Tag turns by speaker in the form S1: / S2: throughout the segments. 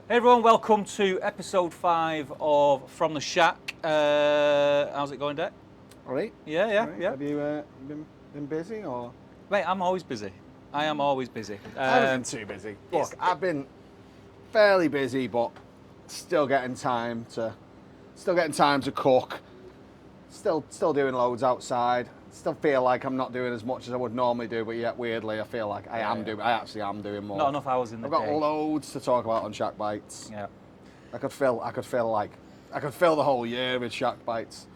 S1: Hey everyone, welcome to episode 5 of From the Shack. How's it going, Dec?
S2: All right.
S1: Yeah.
S2: Have you been busy or?
S1: Mate, I'm always busy. I am always busy.
S2: I haven't been too busy. Look, I've been fairly busy, but still getting time to cook. Still doing loads outside. Still feel like I'm not doing as much as I would normally do, but yet weirdly I feel like I actually am doing more.
S1: Not enough hours in the
S2: I've got
S1: day.
S2: loads to talk about on Shack Bites.
S1: Yeah.
S2: I could fill the whole year with Shack Bites.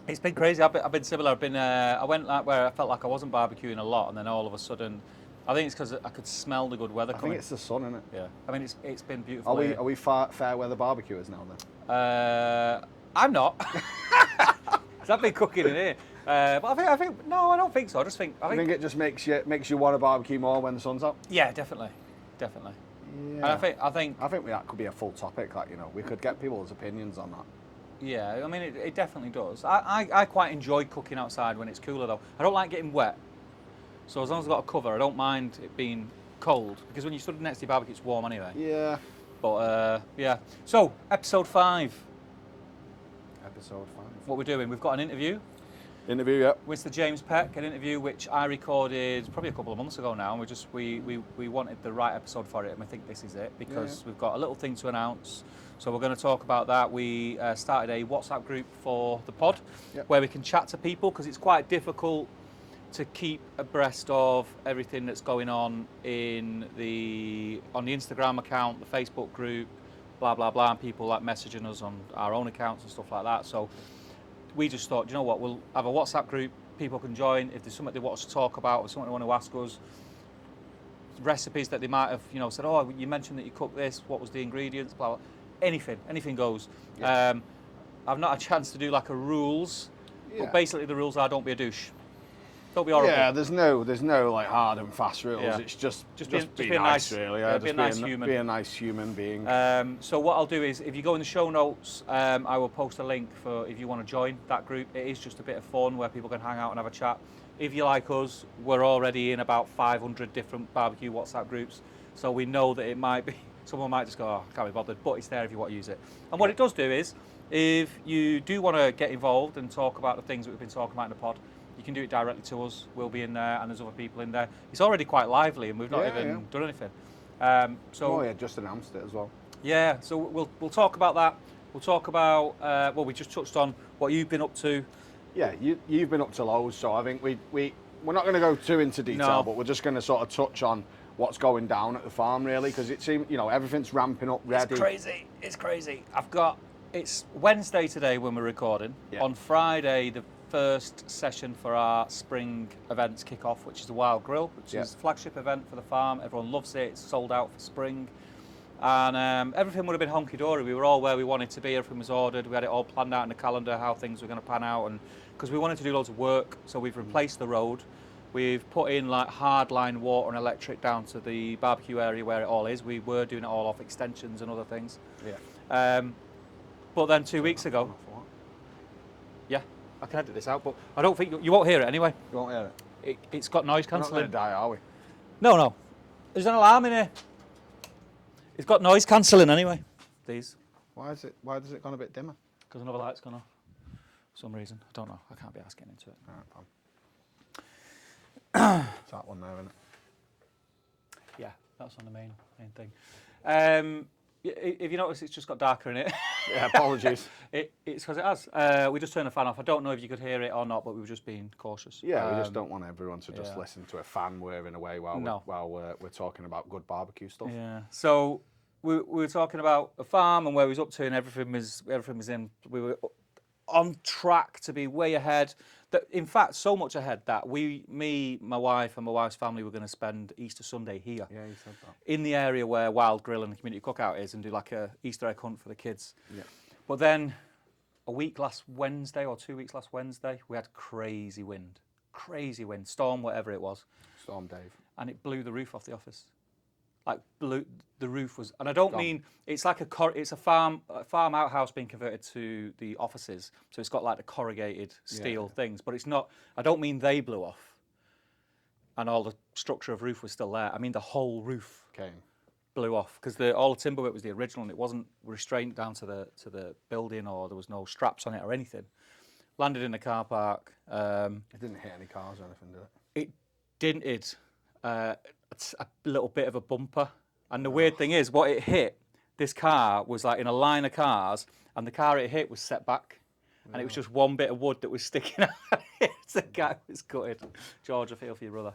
S1: It's been crazy. I've been similar. I went like where I felt like I wasn't barbecuing a lot, and then all of a sudden, I think it's because I could smell the good weather coming.
S2: I think it's the sun, isn't it?
S1: Yeah. I mean, it's been beautiful.
S2: Are we fair weather barbecuers now then?
S1: I'm not. 'Cause I've been cooking in here. But I think no, I don't think so. I think
S2: it just makes you want to barbecue more when the sun's out.
S1: Yeah, definitely.
S2: Yeah.
S1: And I think
S2: that could be a full topic. Like, we could get people's opinions on that.
S1: yeah, I mean it definitely does. I quite enjoy cooking outside when it's cooler though. I don't like getting wet. So as long as I've got a cover, I don't mind it being cold because when you stood next to your barbecue, it's warm anyway.
S2: Yeah.
S1: But yeah. So episode 5.
S2: Episode 5.
S1: What we're doing? We've got an interview.
S2: Yeah.
S1: With the James Peck, an interview which I recorded probably a couple of months ago now, and we wanted the right episode for it, and we think this is it because we've got a little thing to announce. So we're going to talk about that. We started a WhatsApp group for the pod where we can chat to people because it's quite difficult to keep abreast of everything that's going on on the Instagram account, the Facebook group, blah blah blah, and people like messaging us on our own accounts and stuff like that. So we just thought, you know what, we'll have a WhatsApp group, people can join, if there's something they want us to talk about, or something they want to ask us, recipes that they might have, said, oh, you mentioned that you cooked this, what was the ingredients, blah, blah. Anything goes.
S2: Yeah.
S1: I've not had a chance to do like a rules, but basically the rules are don't be a douche. Don't be horrible.
S2: Yeah, there's no like hard and fast rules.
S1: Yeah.
S2: It's just be
S1: nice,
S2: nice, really.
S1: Yeah, be a nice human.
S2: Be a nice human being.
S1: So what I'll do is, if you go in the show notes, I will post a link for if you want to join that group. It is just a bit of fun where people can hang out and have a chat. If you like us, we're already in about 500 different barbecue WhatsApp groups, so we know that it might be, someone might just go, oh, I can't be bothered, but it's there if you want to use it. And what it does do is, if you do want to get involved and talk about the things that we've been talking about in the pod, you can do it directly to us. We'll be in there, and there's other people in there. It's already quite lively, and we've not even done anything.
S2: Just announced it as well.
S1: Yeah, so we'll talk about that. We'll talk about we just touched on what you've been up to.
S2: Yeah, you've been up to loads, so I think we're not going to go too into detail, but we're just going to sort of touch on what's going down at the farm, really, because it seems everything's ramping up, ready.
S1: It's crazy. It's Wednesday today when we're recording. Yeah. On Friday, the first session for our spring events kick off, which is the Wild Grill, which is a flagship event for the farm. Everyone loves it. It's sold out for spring. And everything would have been honky-dory. We were all where we wanted to be. Everything was ordered. We had it all planned out in the calendar, how things were going to pan out. And because we wanted to do loads of work, so we've replaced the road. We've put in like hardline water and electric down to the barbecue area where it all is. We were doing it all off extensions and other things.
S2: Yeah.
S1: But then 2 weeks ago... Yeah, I can edit this out, but I don't think... You won't hear it anyway.
S2: You won't hear it?
S1: It's got noise cancelling.
S2: We're not going to die, are we?
S1: No. There's an alarm in here. It's got noise cancelling anyway. These.
S2: Why does it gone a bit dimmer?
S1: Because another light's gone off. For some reason. I don't know. I can't be asking into it.
S2: All right, it's that one there, isn't it?
S1: Yeah, that's on the main thing. If you notice, it's just got darker in it.
S2: Yeah, apologies.
S1: It's because it has. We just turned the fan off. I don't know if you could hear it or not, but we were just being cautious.
S2: Yeah, we just don't want everyone to just listen to a fan whirring away while we're talking about good barbecue stuff.
S1: Yeah. So we were talking about a farm and where we was up to, and everything was in. We were on track to be way ahead. In fact, so much ahead that me, my wife, and my wife's family were going to spend Easter Sunday here.
S2: Yeah, you said that.
S1: In the area where Wild Grill and the community cookout is, and do like a Easter egg hunt for the kids.
S2: Yeah.
S1: But then, 2 weeks last Wednesday, we had crazy wind, storm, whatever it was.
S2: Storm Dave.
S1: And it blew the roof off the office. Like the roof was, and I don't mean it's like it's a farm outhouse being converted to the offices, so it's got like the corrugated steel things, but it's not. I don't mean they blew off, and all the structure of roof was still there. I mean the whole roof blew off because all the timber bit was the original and it wasn't restrained down to the building, or there was no straps on it or anything. Landed in the car park.
S2: It didn't hit any cars or anything, did it?
S1: It dented a little bit of a bumper, and the weird thing is, what it hit, this car was like in a line of cars, and the car it hit was set back, and it was just one bit of wood that was sticking out. The guy was gutted. George, I feel for your brother.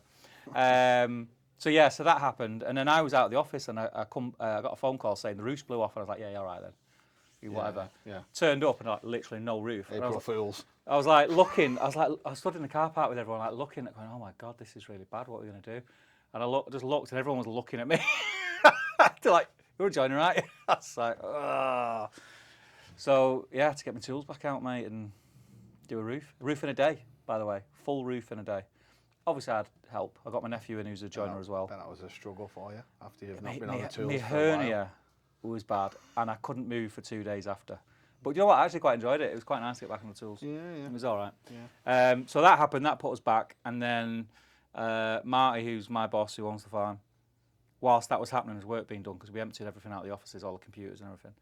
S1: So that happened, and then I was out of the office, and I got a phone call saying the roof blew off, and I was like, yeah, all right then, whatever.
S2: Yeah.
S1: Turned up and like literally no roof.
S2: April Fools.
S1: I was like looking. I stood in the car park with everyone, like looking, going, oh my god, this is really bad. What are we going to do? And I just looked, and everyone was looking at me. They're like, you're a joiner, right? I was like, ugh. So yeah, I had to get my tools back out, mate, and do a roof in a day. By the way, full roof in a day. Obviously, I had help. I got my nephew in, who's a joiner as well.
S2: But that was a struggle for you after you've not been
S1: My
S2: on the tools
S1: my
S2: for a while.
S1: hernia was bad, and I couldn't move for 2 days after. But you know what? I actually quite enjoyed it. It was quite nice to get back on the tools.
S2: Yeah.
S1: It was all right.
S2: Yeah.
S1: So that happened. That put us back, and then Marty, who's my boss, who owns the farm, whilst that was happening, there's work being done because we emptied everything out of the offices, all the computers and everything.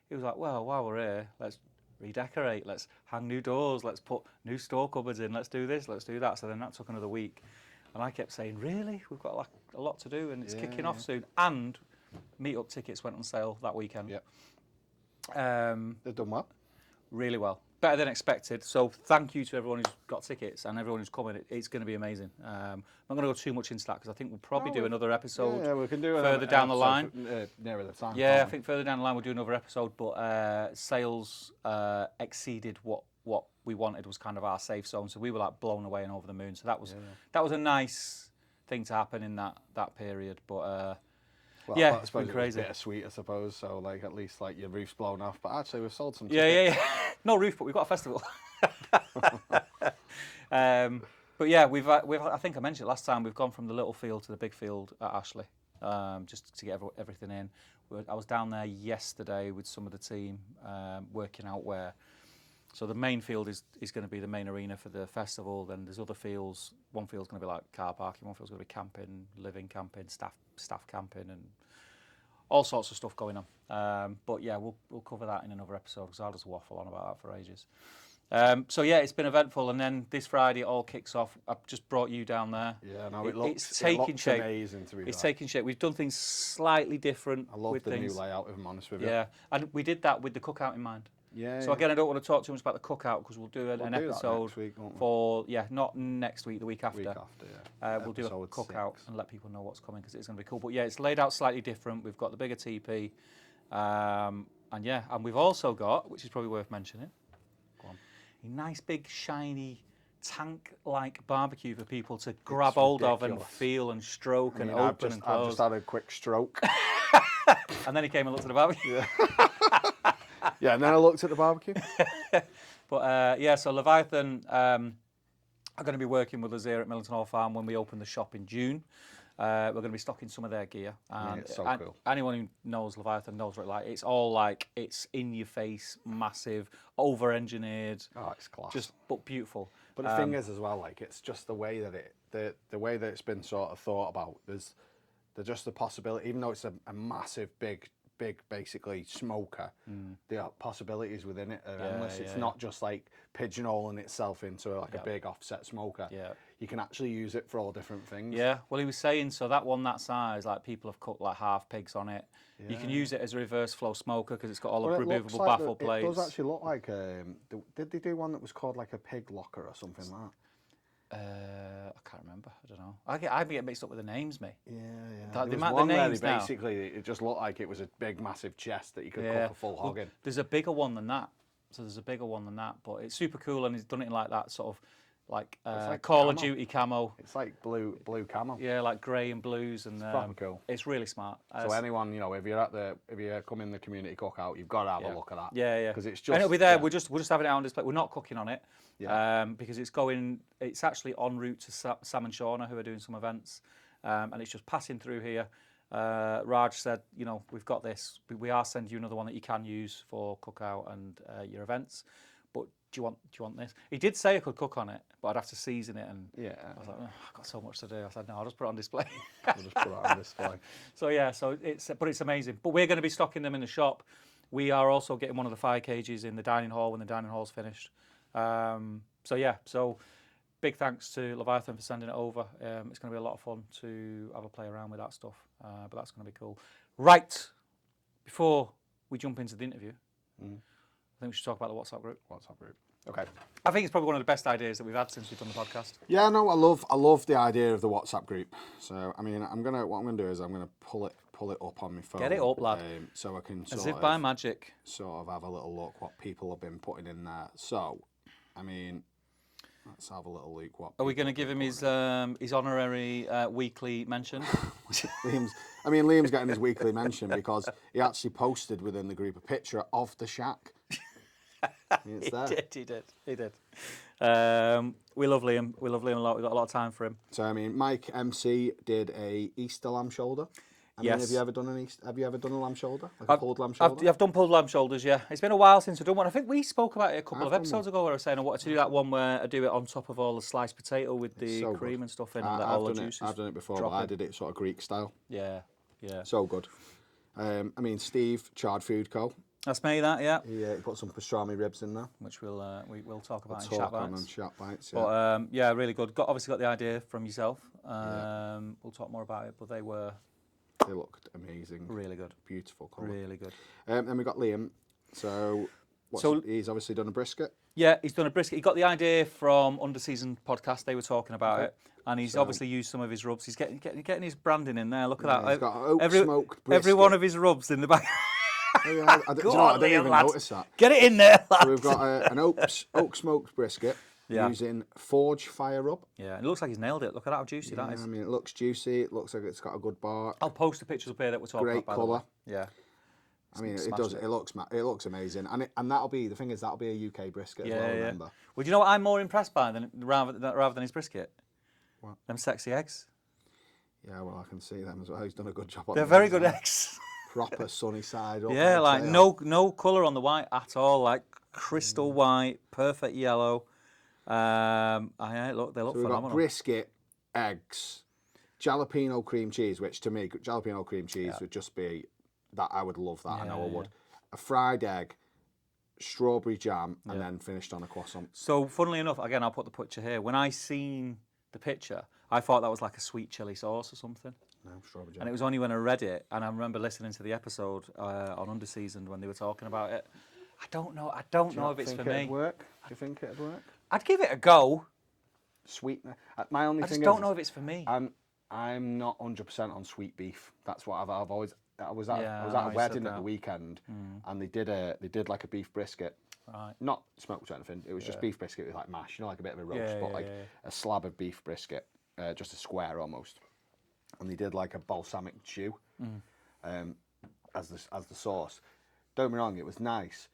S1: He was like, well, while we're here, let's redecorate, let's hang new doors, let's put new store cupboards in, let's do this, let's do that. So then that took another week. And I kept saying, really? We've got like a lot to do, and it's kicking off soon. And meet-up tickets went on sale that weekend.
S2: Yep. They've done well.
S1: Really well. Better than expected. So thank you to everyone who's got tickets and everyone who's coming. It's going to be amazing. I'm not going to go too much into that because I think we'll probably do another episode
S2: Yeah, we can do
S1: further down the line.
S2: Nearer the time.
S1: Yeah, I think further down the line we'll do another episode, but sales exceeded what we wanted, was kind of our safe zone. So we were like blown away and over the moon. So that was a nice thing to happen in that period. But
S2: I
S1: it's
S2: suppose
S1: been crazy.
S2: It was bittersweet, I suppose. So like at least like your roof's blown off. But actually we've sold some
S1: Yeah.
S2: tickets.
S1: No roof, but we've got a festival. But yeah, we've I think I mentioned it last time. We've gone from the little field to the big field at Ashley, just to get everything in. I was down there yesterday with some of the team, working out where. So the main field is going to be the main arena for the festival. Then there's other fields. One field's going to be like car parking. One field's going to be camping, living camping, staff camping, and all sorts of stuff going on. But yeah, we'll cover that in another episode because I'll just waffle on about that for ages. So yeah, it's been eventful, and then this Friday it all kicks off. I've just brought you down there.
S2: Yeah, no,
S1: it's taking shape.
S2: Amazing to be
S1: It's
S2: there.
S1: taking shape. We've done things slightly different.
S2: I love
S1: with
S2: the
S1: things.
S2: new layout, if I'm honest with you.
S1: Yeah, and we did that with the cookout in mind.
S2: Yeah.
S1: So again, I don't want to talk too much about the cookout because we'll do an
S2: do that
S1: episode
S2: next week, won't we?
S1: for not next week, the week after. We'll do a
S2: Episode
S1: cookout
S2: 6.
S1: and let people know what's coming because it's going to be cool. But yeah, it's laid out slightly different. We've got the bigger TP, and we've also got, which is probably worth mentioning, a nice big shiny tank-like barbecue for people to grab hold of and feel and stroke and open and close.
S2: I've just had a quick stroke.
S1: And then he came and looked at the barbecue.
S2: Yeah. Yeah, and then I looked at the barbecue.
S1: But so Leviathan are going to be working with us here at Millington Hall Farm when we open the shop in June. We're going to be stocking some of their gear. And
S2: it's so cool.
S1: Anyone who knows Leviathan knows what it's like. It's all like, it's in your face, massive, over-engineered.
S2: Oh, it's class.
S1: But beautiful.
S2: But the thing is as well, like it's just the way that the way that it's been sort of thought about. There's just the possibility, even though it's a massive, big basically smoker, the possibilities within it are endless. It's not just like pigeonholing itself into a big offset smoker.
S1: Yeah.
S2: You can actually use it for all different things.
S1: Yeah, well he was saying, so that one that size, like people have cooked like half pigs on it. You can use it as a reverse flow smoker because it's got all the removable baffle plates.
S2: It does actually look like, did they do one that was called like a pig locker or something like that?
S1: I can't remember. I don't know. I get mixed up with the names, mate.
S2: Yeah.
S1: The
S2: There was
S1: names
S2: one where
S1: now.
S2: basically it just looked like it was a big, massive chest that you could cook a full hog in.
S1: There's a bigger one than that. So there's a bigger one than that, but it's super cool and he's done it in like that sort of like Call of Duty camo.
S2: It's like blue camo.
S1: Yeah, like grey and blues, and
S2: proper cool.
S1: It's really smart.
S2: So anyone, if you come in the community cookout, you've got to have a look at that.
S1: Yeah.
S2: Because it's just.
S1: And it'll be there. We're just having it on display. We're not cooking on it.
S2: Yeah.
S1: Because it's actually en route to Sam and Shauna, who are doing some events, and it's just passing through here. Raj said, we've got this. We are sending you another one that you can use for cookout and your events. But do you want this? He did say I could cook on it, but I'd have to season it, and
S2: Yeah.
S1: I was like, I've got so much to do. I said, no, I'll just put it on display.
S2: We'll just put it on display.
S1: So yeah, but it's amazing. But we're going to be stocking them in the shop. We are also getting one of the fire cages in the dining hall when the dining hall's finished. So big thanks to Leviathan for sending it over. It's going to be a lot of fun to have a play around with that stuff. But that's going to be cool. Right, before we jump into the interview, I think we should talk about the WhatsApp group.
S2: Okay.
S1: I think it's probably one of the best ideas that we've had since we've done the podcast.
S2: Yeah, no, I love the idea of the WhatsApp group. So I mean, what I'm gonna do is I'm gonna pull it up on my phone.
S1: Get it up, lad.
S2: So I can
S1: As if by magic.
S2: sort of have a little look what people have been putting in there. So, I mean, let's have a little look. What
S1: Are we going to give him his honorary weekly mention?
S2: Liam's getting his weekly mention because he actually posted within the group a picture of the shack. It's there.
S1: He did. We love Liam. We love Liam a lot. We've got a lot of time for him.
S2: So I mean, Mike MC did a Easter lamb shoulder.
S1: Yes.
S2: Have you ever done a lamb shoulder? Like a pulled lamb shoulder?
S1: I've done pulled lamb shoulders, yeah. It's been a while since I've done one. I think we spoke about it a couple of episodes ago where I was saying I wanted to do that one where I do it on top of all the sliced potato with the cream and stuff in and all the juices.
S2: I've done it before, but I did it sort of Greek style.
S1: Yeah.
S2: So good. Steve, Chard Food Co.
S1: That's me, that, yeah.
S2: He put some pastrami ribs in there.
S1: Which we'll talk about in
S2: Chat Bites.
S1: Yeah. But really good. Obviously got the idea from yourself. We'll talk more about it, but they
S2: looked amazing.
S1: Really good.
S2: Beautiful colour.
S1: Really good.
S2: Then we got Liam. He's obviously done a brisket.
S1: Yeah, he's done a brisket. He got the idea from Underseasoned podcast. They were talking about it. And he's obviously used some of his rubs. He's getting his branding in there. Look at that.
S2: He's got oak smoked brisket.
S1: Every one of his rubs in the back.
S2: I didn't even notice that.
S1: Get it in there, lad.
S2: So we've got an oak smoked brisket using Forge fire rub.
S1: Yeah, it looks like he's nailed it. Look at how juicy that is.
S2: I mean, it looks juicy. It looks like it's got a good bark.
S1: I'll post the pictures up here that we're talking
S2: about.
S1: about.
S2: Great colour.
S1: Yeah.
S2: I mean, it does. It looks amazing, and that'll be a UK brisket as well. Remember.
S1: Well, do you know what I'm more impressed by rather than his brisket?
S2: What?
S1: Them sexy eggs.
S2: Yeah, well, I can see them as well. He's done a good job on
S1: them. They're very good eggs.
S2: Proper sunny side up.
S1: Yeah, like no colour on the white at all, like crystal white, perfect yellow. They look phenomenal.
S2: We've got brisket, eggs, jalapeno cream cheese, which to me, jalapeno cream cheese would just be that. I would love that. I know I would. A fried egg, strawberry jam, and then finished on a croissant.
S1: So, funnily enough, again, I'll put the picture here. When I seen the picture, I thought that was like a sweet chili sauce or something.
S2: No, strawberry jam.
S1: And it was only when I read it, and I remember listening to the episode on Underseasoned when they were talking about it. I don't know if it's for me.
S2: Do you think it'd work?
S1: I'd give it a go.
S2: Sweetness. My only thing is,
S1: I just don't know if it's for me.
S2: I'm not 100% on sweet beef. That's what I've always. I was at a wedding at the weekend, and they did like a beef brisket.
S1: Right.
S2: Not smoked or anything. It was just beef brisket with like mash, like a bit of a roast, but a slab of beef brisket, just a square almost. And they did like a balsamic jus as the sauce. Don't get me wrong, it was nice.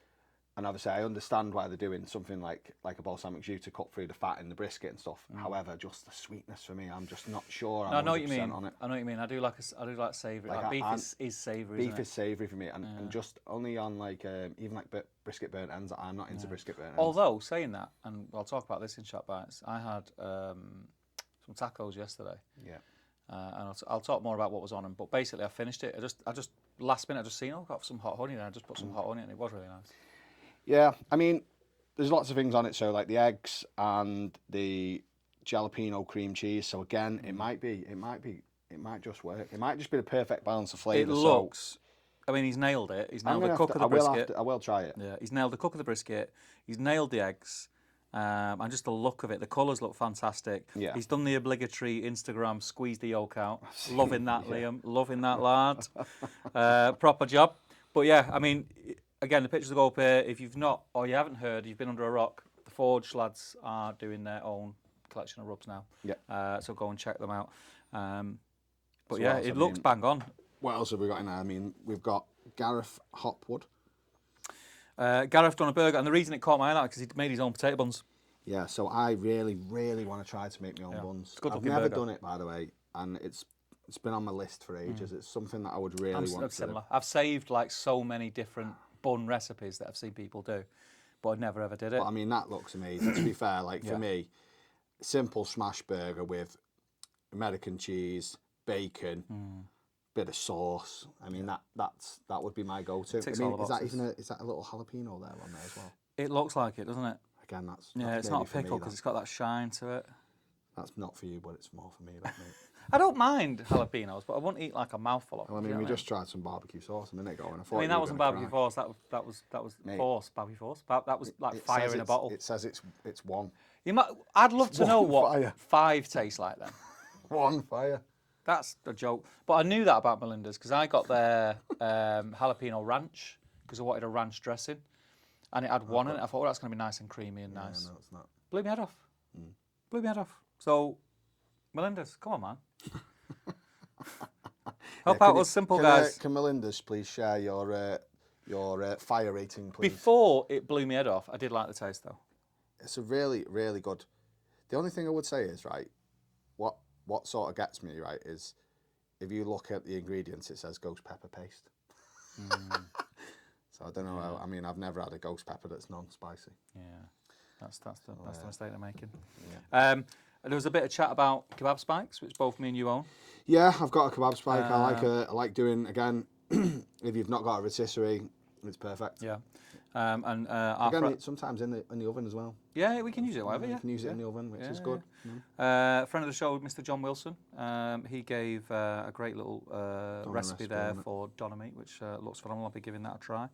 S2: And obviously, I understand why they're doing something like a balsamic jus to cut through the fat in the brisket and stuff. However, just the sweetness for me, I'm just not sure.
S1: I know what you mean. On it. I know what you mean. I do like savoury. Like beef is savoury.
S2: Beef is savoury for me, and just only on even like brisket burnt ends. I'm not into brisket burnt ends.
S1: Although saying that, and I'll talk about this in Chat Bites. I had some tacos yesterday.
S2: Yeah.
S1: And I'll talk more about what was on them. But basically, I finished it. I just last minute, I just seen I've got some hot honey there. I just put some hot honey, and it was really nice.
S2: Yeah, I mean, there's lots of things on it. So like the eggs and the jalapeno cream cheese. So again, it might just work. It might just be the perfect balance of flavour.
S1: It looks. I mean, he's nailed it. He's nailed the cook of the brisket.
S2: I will try it.
S1: Yeah, he's nailed the cook of the brisket. He's nailed the eggs. And just the look of it. The colours look fantastic.
S2: Yeah.
S1: He's done the obligatory Instagram squeeze the yolk out. Loving that, Liam. Loving that, lad. Proper job. But yeah, I mean, again, the pictures will go up here. If you've not, or you haven't heard, you've been under a rock, the Forge lads are doing their own collection of rubs now.
S2: Yeah.
S1: So go and check them out. But yeah, it looks bang on.
S2: What else have we got in there? I mean, we've got Gareth Hopwood.
S1: Gareth done a burger, and the reason it caught my eye because he made his own potato buns.
S2: Yeah, so I really, really want to try to make my own buns. I've never done it, by the way, and it's been on my list for ages. It's something that I would really want to do.
S1: I've saved like so many different bun recipes that I've seen people do. but I never ever did it.
S2: But I mean, that looks amazing. To be fair, like for me, simple smash burger with American cheese, bacon, bit of sauce. I mean, that would be my go-to.
S1: Ticks
S2: I mean,
S1: all the
S2: is that
S1: boxes.
S2: even is that a little jalapeno there on there as well?
S1: It looks like it, doesn't it?
S2: Again, that's
S1: It's not a pickle because it's got that shine to it.
S2: That's not for you, but it's more for me, that mate.
S1: I don't mind jalapenos, but I wouldn't eat like a mouthful of them.
S2: Well, I
S1: do you
S2: mean,
S1: know
S2: we
S1: what
S2: just tried some barbecue sauce a minute ago, and I thought
S1: I mean,
S2: you
S1: that
S2: were
S1: wasn't
S2: gonna
S1: barbecue
S2: cry.
S1: sauce. That was
S2: Mate,
S1: force, barbecue sauce. That was like
S2: It
S1: fire
S2: says
S1: in a
S2: it's-
S1: bottle.
S2: It says it's one.
S1: I'd love to know
S2: one
S1: what
S2: fire.
S1: 5 tastes like then.
S2: One fire.
S1: That's a joke. But I knew that about Melinda's because I got their jalapeno ranch because I wanted a ranch dressing. And it had one in it. I thought, that's going to be nice and creamy and nice.
S2: No, it's not.
S1: Blew my head off. Blew my head off. So, Melinda's, come on, man. Help out us simple guys.
S2: Can Melinda's please share your fire rating, please?
S1: Before it blew me head off, I did like the taste though.
S2: It's a really, really good. The only thing I would say is, right, what sort of gets me, right, is if you look at the ingredients, it says ghost pepper paste. So I don't know how, I mean, I've never had a ghost pepper that's non-spicy.
S1: Yeah, that's the mistake they're making. Yeah. There was a bit of chat about kebab spikes, which both me and you own.
S2: Yeah, I've got a kebab spike. I like doing, again, if you've not got a rotisserie, it's perfect.
S1: Yeah.
S2: Again, sometimes in the oven as well.
S1: Yeah, we can use it whatever.
S2: You can use it in the oven, which is good.
S1: Friend of the show, Mr. John Wilson. He gave a great little recipe there for doner meat, which looks phenomenal. I'll be giving that a try.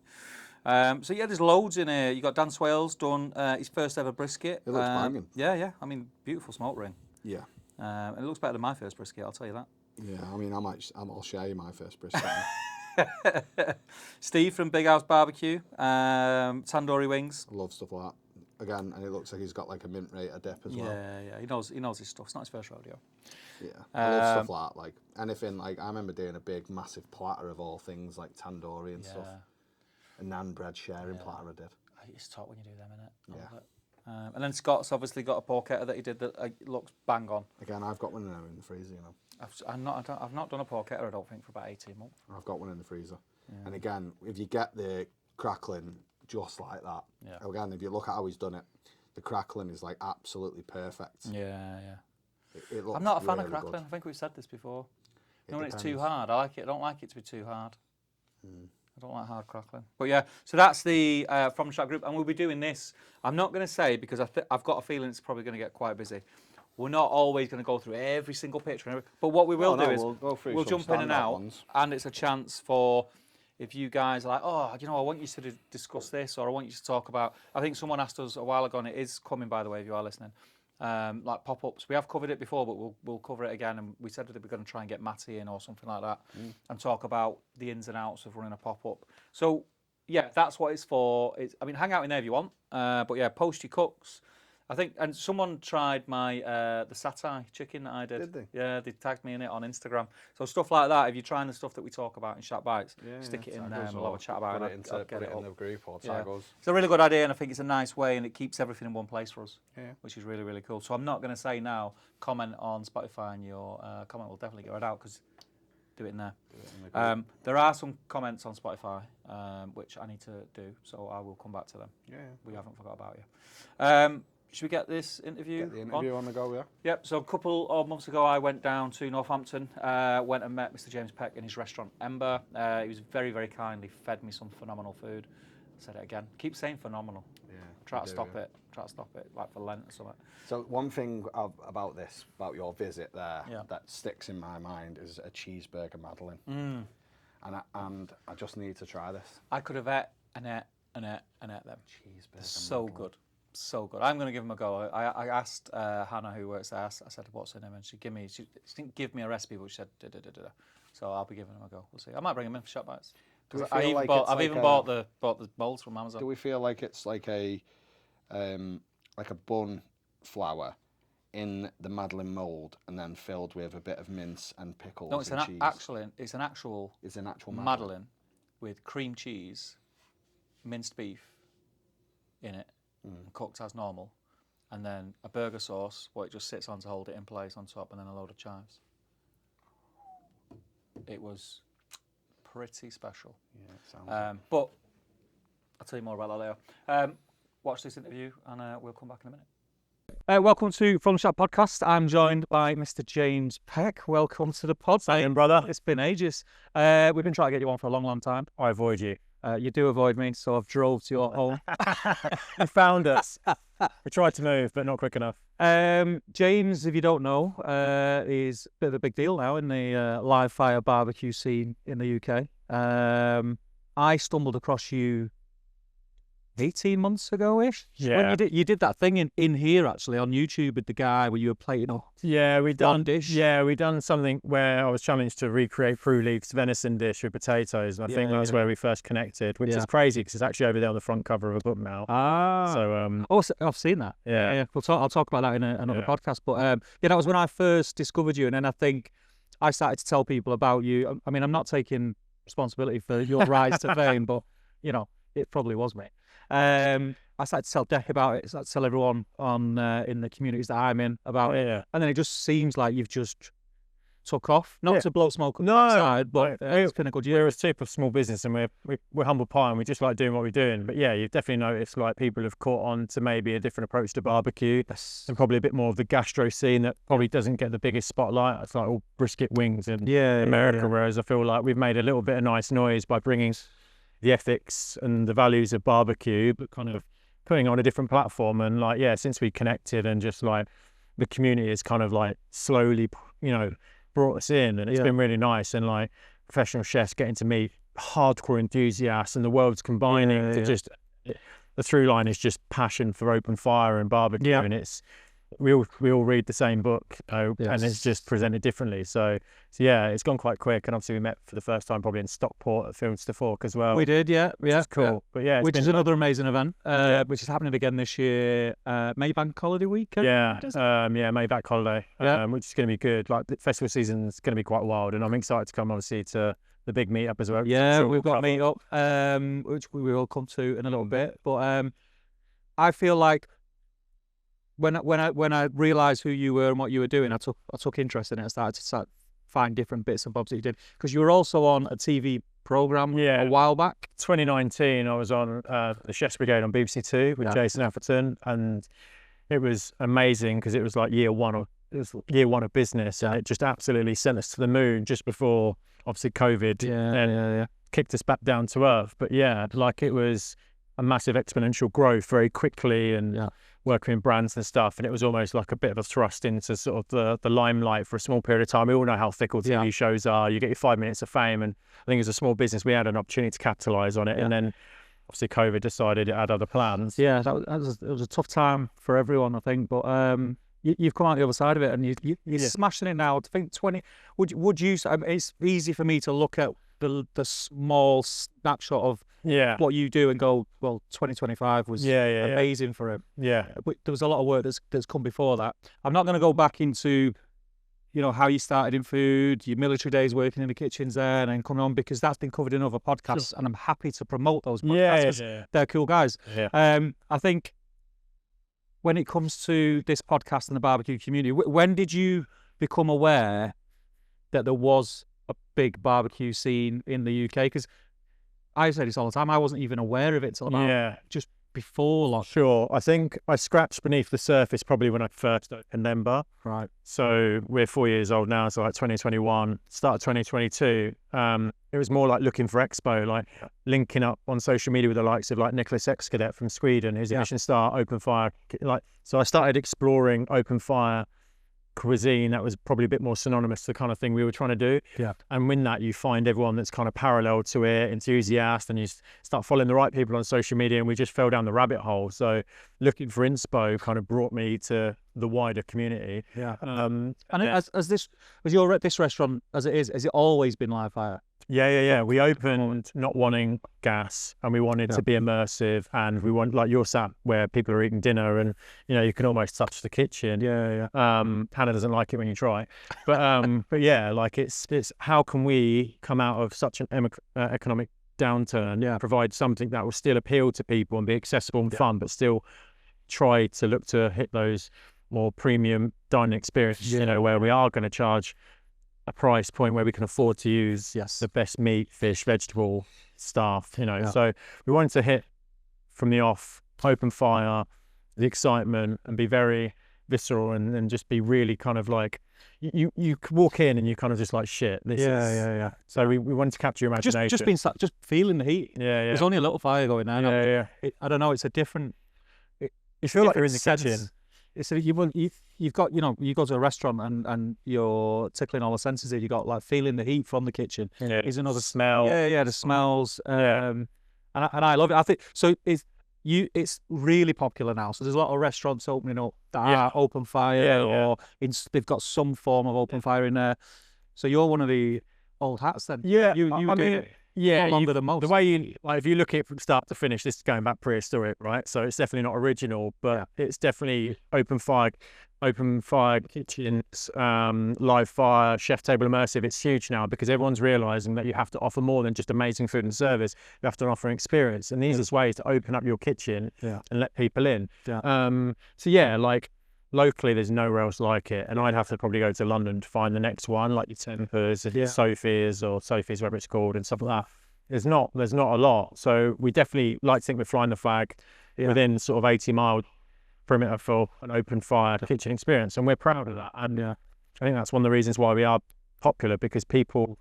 S1: So yeah, there's loads in here. You got Dan Swales done his first ever brisket.
S2: It looks banging.
S1: Yeah. I mean, beautiful smoke ring.
S2: Yeah.
S1: And it looks better than my first brisket. I'll tell you that.
S2: Yeah, I mean, I'll share you my first brisket.
S1: Steve from Big House Barbecue, tandoori wings.
S2: I love stuff like that. Again, and it looks like he's got like a mint rate of dip as well.
S1: Yeah, he knows his stuff. It's not his first rodeo.
S2: Yeah, I love stuff like that. Like anything, like I remember doing a big, massive platter of all things like tandoori and stuff. A naan bread sharing platter I did.
S1: It's top when you do them, innit?
S2: Yeah.
S1: And then Scott's obviously got a porchetta that he did that looks bang on.
S2: Again, I've got one now in the freezer, you know.
S1: I've not done a porchetta, I don't think, for about 18 months.
S2: I've got one in the freezer. Yeah. And again, if you get the crackling just like that, again, if you look at how he's done it, the crackling is like absolutely perfect.
S1: Yeah.
S2: It looks
S1: I'm not a fan
S2: really
S1: of crackling.
S2: good.
S1: I think we've said this before. You know, when it's
S2: depends.
S1: too hard, I like it. I don't like it to be too hard. I don't like hard crackling. But yeah, so that's the From the Chat group, and we'll be doing this. I'm not going to say because I've got a feeling it's probably going to get quite busy. We're not always going to go through every single picture, but what we will do is we'll jump in and out, and it's a chance for if you guys are like, oh, you know, I want you to discuss this, or I want you to talk about. I think someone asked us a while ago, and it is coming, by the way, if you are listening. Like pop-ups. We have covered it before, but we'll cover it again. And we said that we're going to try and get Matty in or something like that, and talk about the ins and outs of running a pop-up. So yeah, that's what it's for. I mean, hang out in there if you want. But yeah, post your cooks. I think, and someone tried my the satay chicken that I did.
S2: Did they?
S1: Yeah, they tagged me in it on Instagram. So stuff like that. If you're trying the stuff that we talk about in Shat Bites, stick it in there and we'll have a chat about it.
S2: Put it in the group or tag us.
S1: It's a really good idea, and I think it's a nice way, and it keeps everything in one place for us, which is really, really cool. So I'm not going to say now, comment on Spotify, and your comment will definitely get read out, because do it in there. There are some comments on Spotify, which I need to do, so I will come back to them. We haven't forgot about you. Should we get this interview
S2: Get the interview on the go, yeah?
S1: Yep, so a couple of months ago I went down to Northampton, went and met Mr. James Peck in his restaurant Ember. He was very, very kindly fed me some phenomenal food. I said it again. Keep saying phenomenal.
S2: Yeah.
S1: Try to stop it, like for Lent or something.
S2: So one thing about your visit there, that sticks in my mind is a cheeseburger Madeleine. And I just need to try this.
S1: I could have ate them.
S2: Cheeseburger
S1: So
S2: Madeleine.
S1: good. So good. I'm going to give them a go. I asked Hannah, who works there, I said, what's her name? And she didn't give me a recipe, but she said, da. So I'll be giving them a go. We'll see. I might bring them in for Shop Bites. I've even bought the molds from Amazon.
S2: Do we feel like it's like a bun flour in the Madeleine mould and then filled with a bit of mince and pickles and cheese?
S1: It's an actual Madeleine with cream cheese, minced beef in it, cooked as normal, and then a burger sauce, what it just sits on to hold it in place on top, and then a load of chives. It was pretty special.
S2: Yeah, it sounds
S1: but I'll tell you more about that later. watch this interview, and we'll come back in a minute. Welcome to From the Shop Podcast. I'm joined by Mr. James Peck. Welcome to the pod.
S3: Same, brother.
S1: It's been ages. We've been trying to get you on for a long, long time.
S3: I avoid you.
S1: You do avoid me, so I've drove to your home.
S3: You found us. We tried to move, but not quick enough.
S1: James, if you don't know, is a bit of a big deal now in the live fire barbecue scene in the UK. I stumbled across you 18 months ago-ish.
S3: Yeah.
S1: When you did that thing in here, actually, on YouTube with the guy where you were plating up.
S3: Yeah, we done
S1: dish.
S3: Yeah, we done something where I was challenged to recreate Fruit Leaf's venison dish with potatoes, and I think that's where we first connected, which is crazy because it's actually over there on the front cover of a book now. So
S1: I've seen that.
S3: Yeah.
S1: I'll talk about that in another podcast. But that was when I first discovered you, and then I think I started to tell people about you. I mean, I'm not taking responsibility for your rise to fame, but it probably was me. I started to tell Deck about it. I started to tell everyone on in the communities that I'm in about it.
S3: Yeah.
S1: And then it just seems like you've just took off. Not to blow smoke up the
S3: No,
S1: side, but it's been a good year.
S3: We're a super small business, and we're humble pie, and we just like doing what we're doing. But yeah, you've definitely noticed like people have caught on to maybe a different approach to barbecue, and probably a bit more of the gastro scene that probably doesn't get the biggest spotlight. It's like all brisket wings in America, whereas I feel like we've made a little bit of nice noise by bringing the ethics and the values of barbecue, but kind of putting on a different platform. And like, since we connected and just like the community has kind of like slowly, brought us in, and it's been really nice. And like professional chefs getting to meet hardcore enthusiasts, and the world's combining to just, the through line is just passion for open fire and barbecue. And it's, we all read the same book, and it's just presented differently. So it's gone quite quick. And obviously we met for the first time probably in Stockport at Films to Fork as well.
S1: We did, which is
S3: cool. But
S1: which is another amazing event, which is happening again this year, May Bank Holiday weekend.
S3: May Bank Holiday, which is going to be good. Like the festival season is going to be quite wild, and I'm excited to come obviously to the big meetup as well.
S1: Yeah, we've got a meetup, which we will come to in a little bit. But I feel like when I realised who you were and what you were doing, I took interest in it. I started to find different bits and bobs that you did, because you were also on a TV programme a while back.
S3: 2019, I was on the Chef's Brigade on BBC Two with Jason Atherton, and it was amazing because it was like year one of business, and it just absolutely sent us to the moon just before obviously COVID kicked us back down to earth. But it was a massive exponential growth very quickly, and working in brands and stuff, and it was almost like a bit of a thrust into sort of the limelight for a small period of time. We all know how fickle TV shows are. You get your 5 minutes of fame, and I think as a small business we had an opportunity to capitalise on it, and then obviously COVID decided it had other plans.
S1: It was a tough time for everyone, I think, but you've come out the other side of it, and you're smashing it now. I think 20. Would you? It's easy for me to look at the small snapshot of what you do and go, well, 2025 was amazing for him. But there was a lot of work that's come before that. I'm not going to go back into how you started in food, your military days working in the kitchens there, and then coming on, because that's been covered in other podcasts, and I'm happy to promote those podcasts. They're cool guys. I think when it comes to this podcast and the barbecue community, when did you become aware that there was a big barbecue scene in the UK? Because I say this all the time, I wasn't even aware of it till about just before lockdown.
S3: Sure. I think I scratched beneath the surface probably when I first opened Ember.
S1: Right.
S3: So we're 4 years old now, so like 2021, start of 2022. It was more like looking for expo, like linking up on social media with the likes of like Nicholas Excadet from Sweden, who's a Michelin star, open fire. So I started exploring open fire cuisine that was probably a bit more synonymous to the kind of thing we were trying to do. And in that you find everyone that's kind of parallel to it, enthusiast, and you start following the right people on social media, and we just fell down the rabbit hole. So looking for inspo kind of brought me to the wider community.
S1: And as you're at this restaurant as it is, has it always been live fire?
S3: We opened not wanting gas, and we wanted to be immersive, and we want, like, you're sat where people are eating dinner, and you can almost touch the kitchen. Hannah doesn't like it when you try, but like it's how can we come out of such an economic downturn, provide something that will still appeal to people and be accessible and fun, but still try to look to hit those more premium dining experiences, where we are going to charge a price point where we can afford to use the best meat, fish, vegetable stuff, So we wanted to hit from the off open fire, the excitement, and be very visceral and just be really kind of like you walk in and you kind of just like shit. So we wanted to capture your imagination.
S1: Just feeling the heat.
S3: Yeah.
S1: There's only a little fire going there. I don't know. It's a different.
S3: You feel like you're in the kitchen.
S1: You've got, you go to a restaurant and you're tickling all the senses here. You got like feeling the heat from the kitchen. Is another
S3: smell.
S1: The smells. And I love it. I think so. It's really popular now. So there's a lot of restaurants opening up that are open fire, or they've got some form of open fire in there. So you're one of the old hats then.
S3: Yeah,
S1: you longer than most.
S3: The way you like, if you look at it from start to finish, this is going back prehistoric, right? So it's definitely not original, but it's definitely open fire kitchens, live fire, chef table immersive. It's huge now because everyone's realizing that you have to offer more than just amazing food and service. You have to offer an experience, and these are ways to open up your kitchen and let people in. Like locally, there's nowhere else like it, and I'd have to probably go to London to find the next one, like your Tempers, Sophie's, whatever it's called, and stuff like that. There's not a lot. So we definitely like to think we're flying the flag within sort of 80-mile perimeter for an open fire kitchen experience, and we're proud of that. And I think that's one of the reasons why we are popular, because people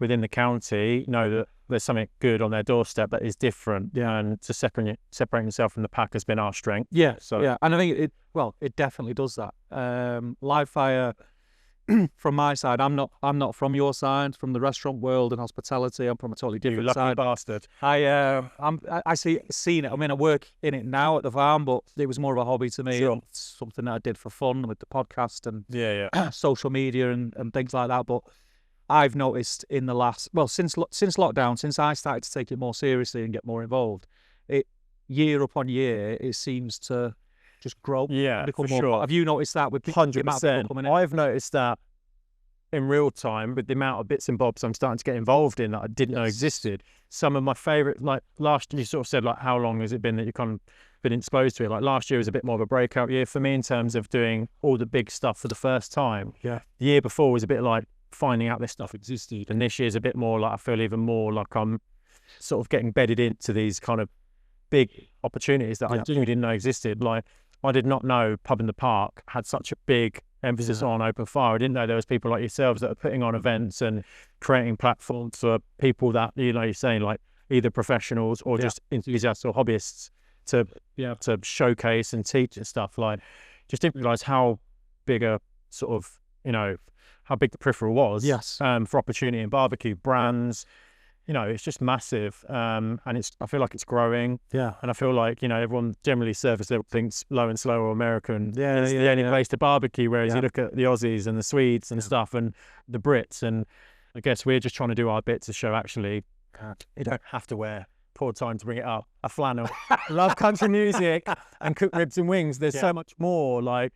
S3: within the county know that there's something good on their doorstep that is different, and to separate yourself from the pack has been our strength.
S1: And I think it definitely does that. Live fire, from my side, I'm not from your side, from the restaurant world and hospitality. I'm from a totally different
S3: lucky
S1: side.
S3: Bastard.
S1: I seen it. I mean, I work in it now at the farm, but it was more of a hobby to me.
S3: Sure.
S1: It's something that I did for fun with the podcast and social media and things like that. But I've noticed in the last, since lockdown, since I started to take it more seriously and get more involved, year upon year, it seems to just grow.
S3: Yeah,
S1: become
S3: for
S1: more.
S3: sure.
S1: Have you noticed that with
S3: 100%? I've noticed that in real time with the amount of bits and bobs I'm starting to get involved in that I didn't know existed. Some of my favourite, like last year, you sort of said, like, how long has it been that you've kind of been exposed to it? Like last year was a bit more of a breakout year for me in terms of doing all the big stuff for the first time.
S1: Yeah.
S3: The year before was a bit like finding out this stuff existed, and this year's a bit more like I feel even more like I'm sort of getting bedded into these kind of big opportunities that I genuinely didn't know existed. Like I did not know Pub in the Park had such a big emphasis on open fire. I didn't know there was people like yourselves that are putting on events and creating platforms for people that, you're saying, like either professionals or just enthusiasts or hobbyists to showcase and teach and stuff. Like, just didn't realize how big a sort of, how big the peripheral was. For opportunity in barbecue brands. It's just massive, and I feel like it's growing. And I feel like everyone generally surface level thinks low and slow or American. It's the only place to barbecue. Whereas you look at the Aussies and the Swedes and stuff, and the Brits, and I guess we're just trying to do our bit to show actually you don't have to wear, poor time to bring it up, a flannel, love country music, and cook ribs and wings. There's so much more, like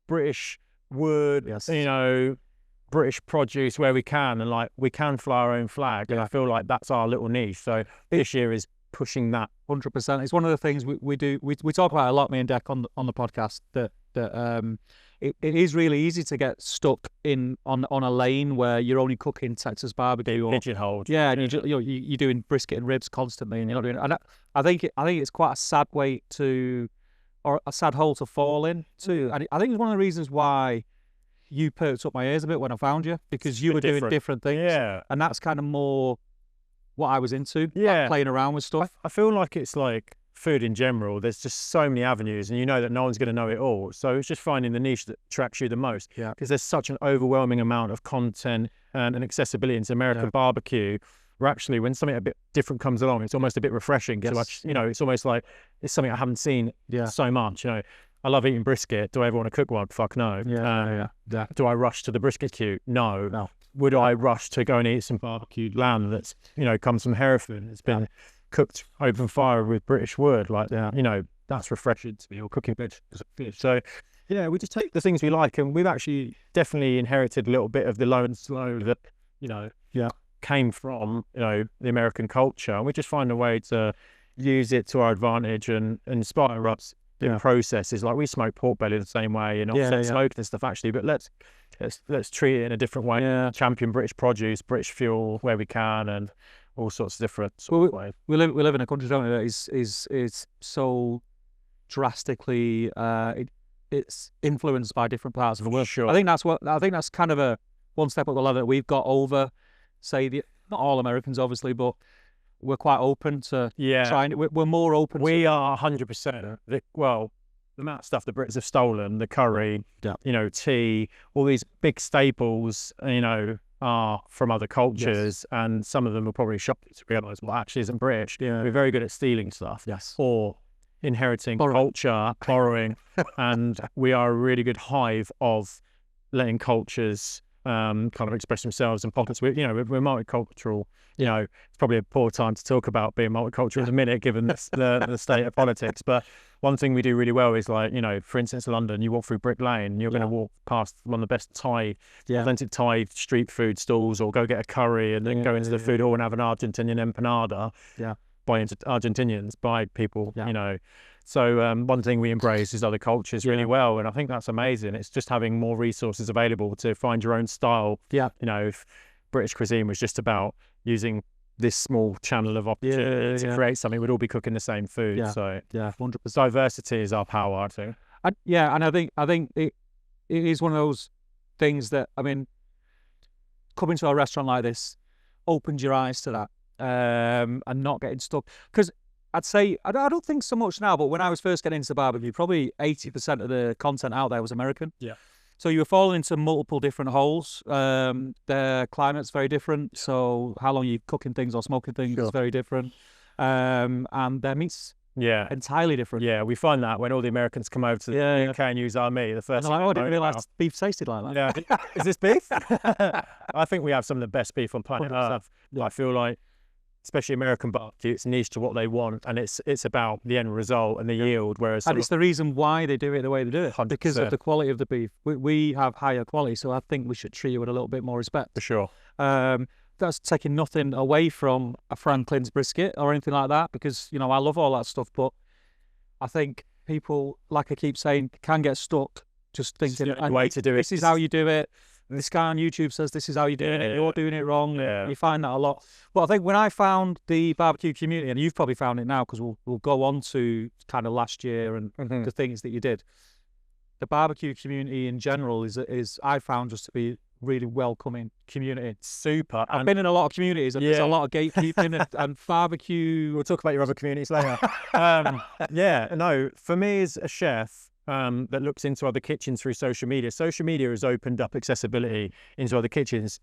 S3: British wood, British produce where we can, and like we can fly our own flag, and I feel like that's our little niche. So this year is pushing that
S1: 100%. It's one of the things we do. We talk about a lot, me and Deck, on the podcast, that it is really easy to get stuck on a lane where you're only cooking Texas barbecue or
S3: pigeonholed.
S1: And you're doing brisket and ribs constantly, and you're not doing it. And I think it's quite a sad way or a sad hole to fall in too. And I think it's one of the reasons why you perked up my ears a bit when I found you, because you were doing different things. And that's kind of more what I was into, like playing around with stuff.
S3: I feel like it's like food in general. There's just so many avenues, and that no one's going to know it all. So it's just finding the niche that attracts you the most. Because there's such an overwhelming amount of content and accessibility into American barbecue. Where actually, when something a bit different comes along, it's almost a bit refreshing. So it's almost like it's something I haven't seen so much. I love eating brisket. Do I ever want to cook one? Fuck no. Do I rush to the brisket queue? No. Would I rush to go and eat some barbecued lamb that's comes from Hereford? It's been cooked open fire with British wood. Like that's refreshing to me. Or cooking vegetables and fish. So we just take the things we like, and we've actually definitely inherited a little bit of the low and slow that came from the American culture, and we just find a way to use it to our advantage and inspire us. Processes, like we smoke pork belly the same way and offset smoke and stuff actually, but let's treat it in a different way. Champion British produce, British fuel where we can, and all sorts of different sort of ways.
S1: We live in a country, don't we, that is so drastically it's influenced by different parts of the world.
S3: Sure.
S1: I think that's kind of a one step up the ladder that we've got over, say, not all Americans obviously, but we're quite open to trying. We're more open.
S3: We are 100%. Well, the amount of stuff the Brits have stolen, the curry, you know, tea, all these big staples, you know, are from other cultures, and some of them will probably shock you to realise what actually isn't British. Yeah. We're very good at stealing stuff, or inheriting culture, borrowing, and we are a really good hive of letting cultures kind of express themselves in pockets. We're multicultural. You know, it's probably a poor time to talk about being multicultural in a minute, given the state of politics. But one thing we do really well is, like, you know, for instance, London, you walk through Brick Lane, you're going to walk past one of the best authentic Thai street food stalls, or go get a curry and then go into the food hall and have an Argentinian empanada by Argentinians, by people, you know. So one thing we embrace is other cultures really well, and I think that's amazing. It's just having more resources available to find your own style. You know, if British cuisine was just about using this small channel of opportunity to create something, we'd all be cooking the same food. So
S1: 100%.
S3: Diversity is our power, I think.
S1: And I think it is one of those things that, I mean, coming to a restaurant like this opens your eyes to that, and not getting stuck. Because I'd say, I don't think so much now, but when I was first getting into barbecue, probably 80% of the content out there was American. So you were falling into multiple different holes. Their climate's very different. So how long you're cooking things or smoking things is very different. And their meat's entirely different.
S3: Yeah, we find that when all the Americans come over to the UK and use our meat, the first thing,
S1: I didn't realise beef tasted like that.
S3: Yeah. Is this beef? I think we have some of the best beef on planet Earth. I feel like, especially American barbecue, it's niche to what they want, and it's about the end result and the yield. Whereas,
S1: and it's the reason why they do it the way they do it,
S3: 100%.
S1: Because of the quality of the beef. We have higher quality, so I think we should treat it with a little bit more respect.
S3: For sure.
S1: That's taking nothing away from a Franklin's brisket or anything like that, because, you know, I love all that stuff, but I think people, like I keep saying, can get stuck just thinking,
S3: the way to do it.
S1: This is how you do it. This guy on YouTube says this is how you're doing it. You're doing it wrong. You find that a lot. But I think when I found the barbecue community, and you've probably found it now, because we'll go on to kind of last year and the things that you did. The barbecue community in general is I found just to be really welcoming community.
S3: Super.
S1: I've been in a lot of communities, and there's a lot of gatekeeping and barbecue.
S3: We'll talk about your other communities later. For me as a chef, that looks into other kitchens through social media. Social media has opened up accessibility into other kitchens.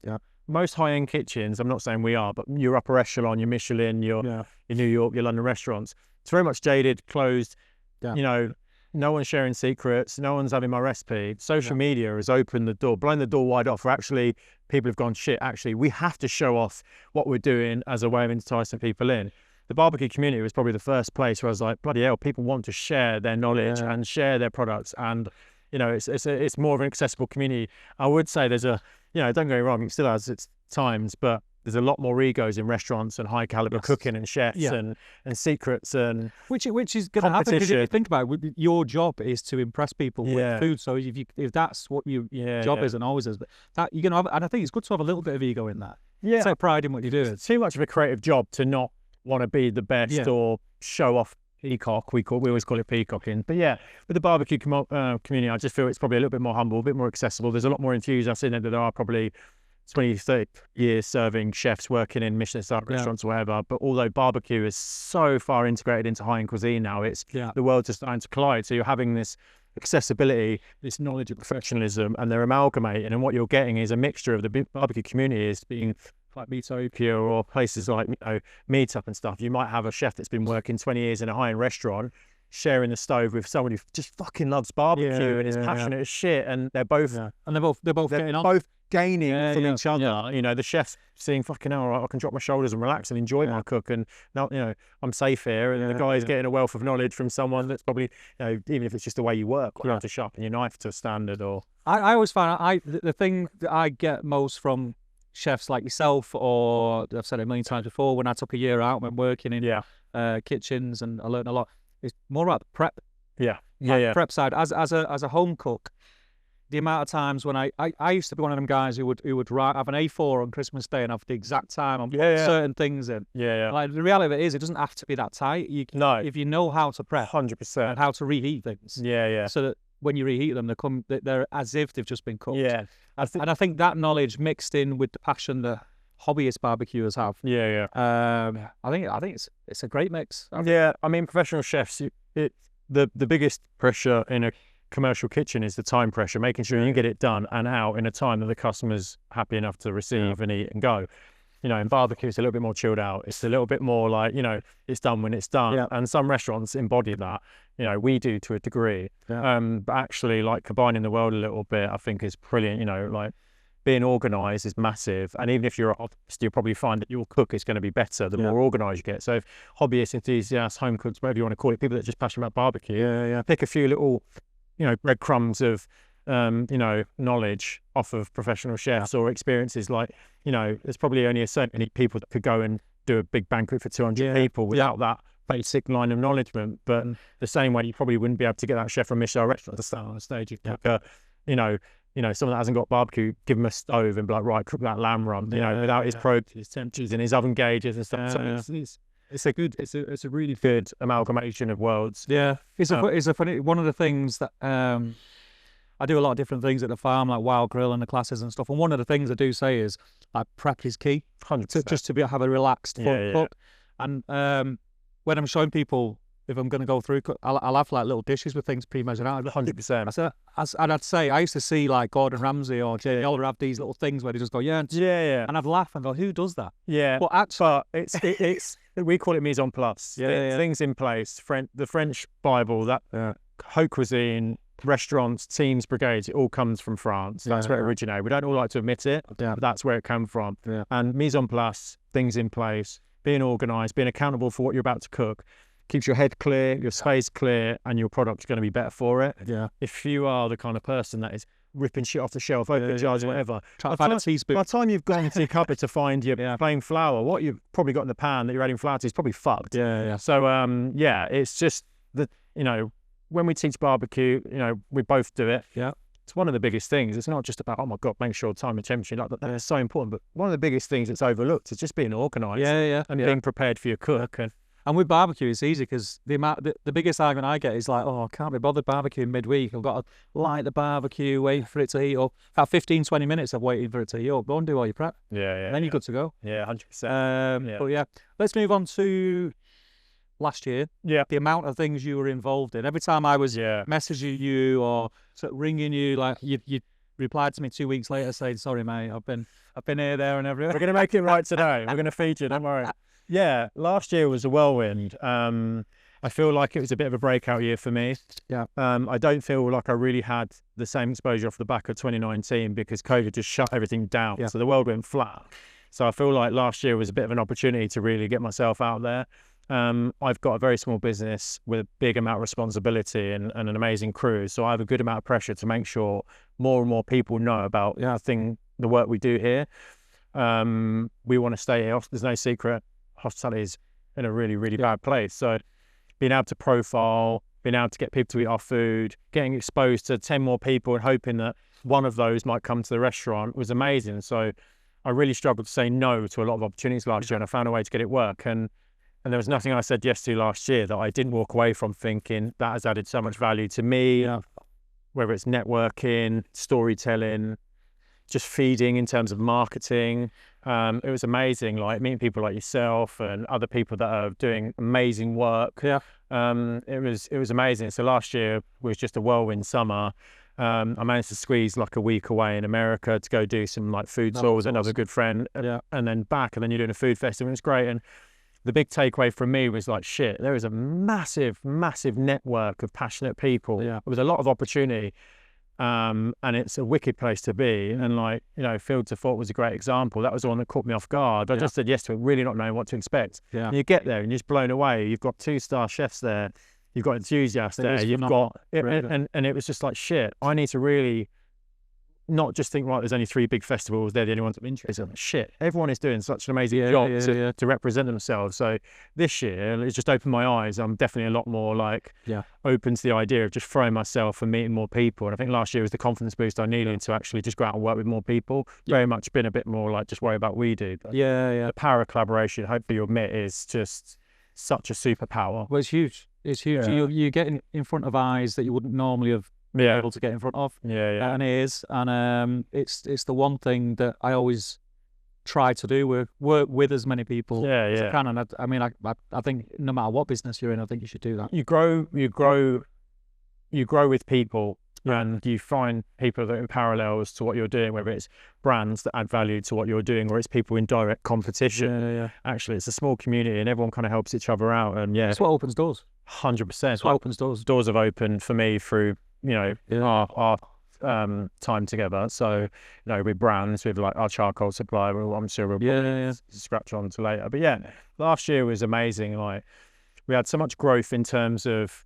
S3: Most high-end kitchens, I'm not saying we are, but your upper echelon, your Michelin, your New York, your London restaurants, it's very much jaded, closed. You know, no one's sharing secrets. No one's having my recipe. Social media has opened the door, blown the door wide off. For actually, people have gone, shit, actually, we have to show off what we're doing as a way of enticing people in. The barbecue community was probably the first place where I was like, bloody hell, people want to share their knowledge and share their products, and, you know, it's more of an accessible community. I would say there's a, you know, don't get me wrong, it still has its times, but there's a lot more egos in restaurants and high caliber cooking and chefs and secrets and
S1: which is going to happen, because if you think about it, your job is to impress people with food. So if that's what your job is and always is, that you're going to have, and I think it's good to have a little bit of ego in that. Take pride in what you do.
S3: It's too much of a creative job to not want to be the best or show off peacock. We always call it peacocking. But with the barbecue community, I just feel it's probably a little bit more humble, a bit more accessible. There's a lot more enthusiasts in it. There are probably 20, 30 years serving chefs working in Michelin-star restaurants or whatever. But although barbecue is so far integrated into high-end cuisine now, it's the world's just starting to collide. So you're having this accessibility, this knowledge of professionalism, and they're amalgamating. And what you're getting is a mixture of the barbecue community is being like Meatopia or places like, you know, Meetup and stuff. You might have a chef that's been working 20 years in a high-end restaurant, sharing the stove with someone who just fucking loves barbecue and is passionate as shit, and they're both
S1: and they're both getting on.
S3: Both gaining from each other. You know, the chef's seeing, fucking hell, right, I can drop my shoulders and relax and enjoy my cook, and now, you know, I'm safe here, and the guy's getting a wealth of knowledge from someone that's probably, you know, even if it's just the way you work, you have to sharpen your knife to a standard. Or
S1: I always find the thing that I get most from chefs like yourself, or I've said it a million times before, when I took a year out when working in kitchens, and I learned a lot, it's more about the prep. Prep side. As a home cook, the amount of times when I used to be one of them guys who would have an A4 on Christmas Day and have the exact time on certain things in.
S3: Yeah.
S1: Like the reality of it is, it doesn't have to be that tight.
S3: No.
S1: If you know how to prep,
S3: 100%,
S1: and how to reheat things.
S3: Yeah.
S1: So that when you reheat them, they're as if they've just been cooked.
S3: Yeah.
S1: And I think that knowledge mixed in with the passion that hobbyist barbecuers have.
S3: Yeah.
S1: I think it's a great mix.
S3: Yeah. I mean, professional chefs, the biggest pressure in a commercial kitchen is the time pressure, making sure you get it done and out in a time that the customer's happy enough to receive and eat and go. You know, in barbecue, it's a little bit more chilled out. It's a little bit more like, you know, it's done when it's done.
S1: Yeah.
S3: And some restaurants embody that. You know, we do to a degree.
S1: Yeah.
S3: But actually, like, combining the world a little bit, I think is brilliant. You know, like, being organised is massive. And even if you're a hobbyist, you'll probably find that your cook is going to be better the more organised you get. So if hobbyists, enthusiasts, home cooks, whatever you want to call it, people that are just passionate about barbecue, pick a few little, you know, breadcrumbs of, you know, knowledge off of professional chefs or experiences. Like, you know, there's probably only so many people that could go and do a big banquet for 200 people without that basic line of acknowledgement. But the same way, you probably wouldn't be able to get that chef from Michelin restaurant to start on the stage. You cook you know, someone that hasn't got barbecue, give him a stove and be like, right, cook that lamb rump, you know, without his probes, his temperatures and his oven gauges and stuff. So it's a really good amalgamation of worlds.
S1: Yeah, it's a funny one of the things that I do a lot of different things at the farm, like wild grill and the classes and stuff. And one of the things I do say is, like, prep is key.
S3: 100%.
S1: Just to have a relaxed cook. And when I'm showing people, if I'm going to go through, I'll have like little dishes with things pre-measured out.
S3: 100%.
S1: And I'd say, I used to see like Gordon Ramsay or Jamie Oliver have these little things where they just go, and I'd laugh and go, who does that?
S3: Yeah,
S1: but actually,
S3: it's we call it mise en place. Things in place. The French Bible, that haute cuisine, restaurants, teams, brigades, it all comes from France. That's where it originated. We don't all like to admit it, but that's where it came from. And mise en place, things in place, being organised, being accountable for what you're about to cook, keeps your head clear, your space clear, and your product's going to be better for it. If you are the kind of person that is ripping shit off the shelf, open jars, whatever, by the time you've gone into your cupboard to find your plain flour, what you've probably got in the pan that you're adding flour to is probably fucked. So it's just that, you know, when we teach barbecue, you know, we both do it. It's one of the biggest things. It's not just about, oh my God, make sure time and temperature, like that is so important. But one of the biggest things that's overlooked is just being organised. And being prepared for your cook.
S1: And with barbecue, it's easy because the biggest argument I get is like, oh, I can't be bothered barbecuing midweek. I've got to light the barbecue, wait for it to heat up. About 15, 20 minutes of waiting for it to heat up. Go and do all your prep. And then you're good to go.
S3: 100%.
S1: But let's move on to last year. The amount of things you were involved in. Every time I was messaging you or sort of ringing you, like you replied to me 2 weeks later saying, sorry, mate, I've been here, there and everywhere.
S3: We're going to make it right today. We're going to feed you, don't worry. Last year was a whirlwind. I feel like it was a bit of a breakout year for me. I don't feel like I really had the same exposure off the back of 2019 because COVID just shut everything down. So the world went flat. So I feel like last year was a bit of an opportunity to really get myself out there. I've got a very small business with a big amount of responsibility and an amazing crew. So I have a good amount of pressure to make sure more and more people know about the work we do here. We want to stay here. There's no secret. Hospitality is in a really, really bad place. So being able to profile, being able to get people to eat our food, getting exposed to 10 more people and hoping that one of those might come to the restaurant was amazing. So I really struggled to say no to a lot of opportunities last year, and I found a way to get it work. And there was nothing I said yes to last year that I didn't walk away from thinking that has added so much value to me, whether it's networking, storytelling, just feeding in terms of marketing. It was amazing, like meeting people like yourself and other people that are doing amazing work. It was amazing. So last year was just a whirlwind summer. I managed to squeeze like a week away in America to go do some like food tours with another good friend, and then back, and then you're doing a food festival. It was great. And the big takeaway from me was like, shit, there is a massive, massive network of passionate people. There was a lot of opportunity. And it's a wicked place to be. And like, you know, Field to Fork was a great example. That was the one that caught me off guard. I just said yes to it, really not knowing what to expect. And you get there and you're just blown away. You've got 2-star chefs there. You've got enthusiasts there. You've got, and it was just like, shit, I need to really not just think, right, there's only 3 big festivals, they're the only ones I'm interested in. Shit, everyone is doing such an amazing job to represent themselves. So this year, it's just opened my eyes. I'm definitely a lot more like open to the idea of just throwing myself and meeting more people. And I think last year was the confidence boost I needed to actually just go out and work with more people. Very much been a bit more like just worry about what we do. But the power of collaboration, hopefully you'll admit, is just such a superpower.
S4: Well, it's huge. It's huge. You're getting in front of eyes that you wouldn't normally have been able to get in front of. And ears. And it's the one thing that I always try to do, work with as many people as I can. And I think no matter what business you're in, I think you should do that.
S3: You grow with people, and you find people that are in parallels to what you're doing, whether it's brands that add value to what you're doing, or it's people in direct competition. Actually, it's a small community, and everyone kind of helps each other out. And
S4: it's what opens doors.
S3: 100%.
S4: It's what opens doors.
S3: Doors have opened for me through our time together. So with brands, with like our charcoal supplier, I'm sure we'll scratch on to later. But last year was amazing. Like, we had so much growth in terms of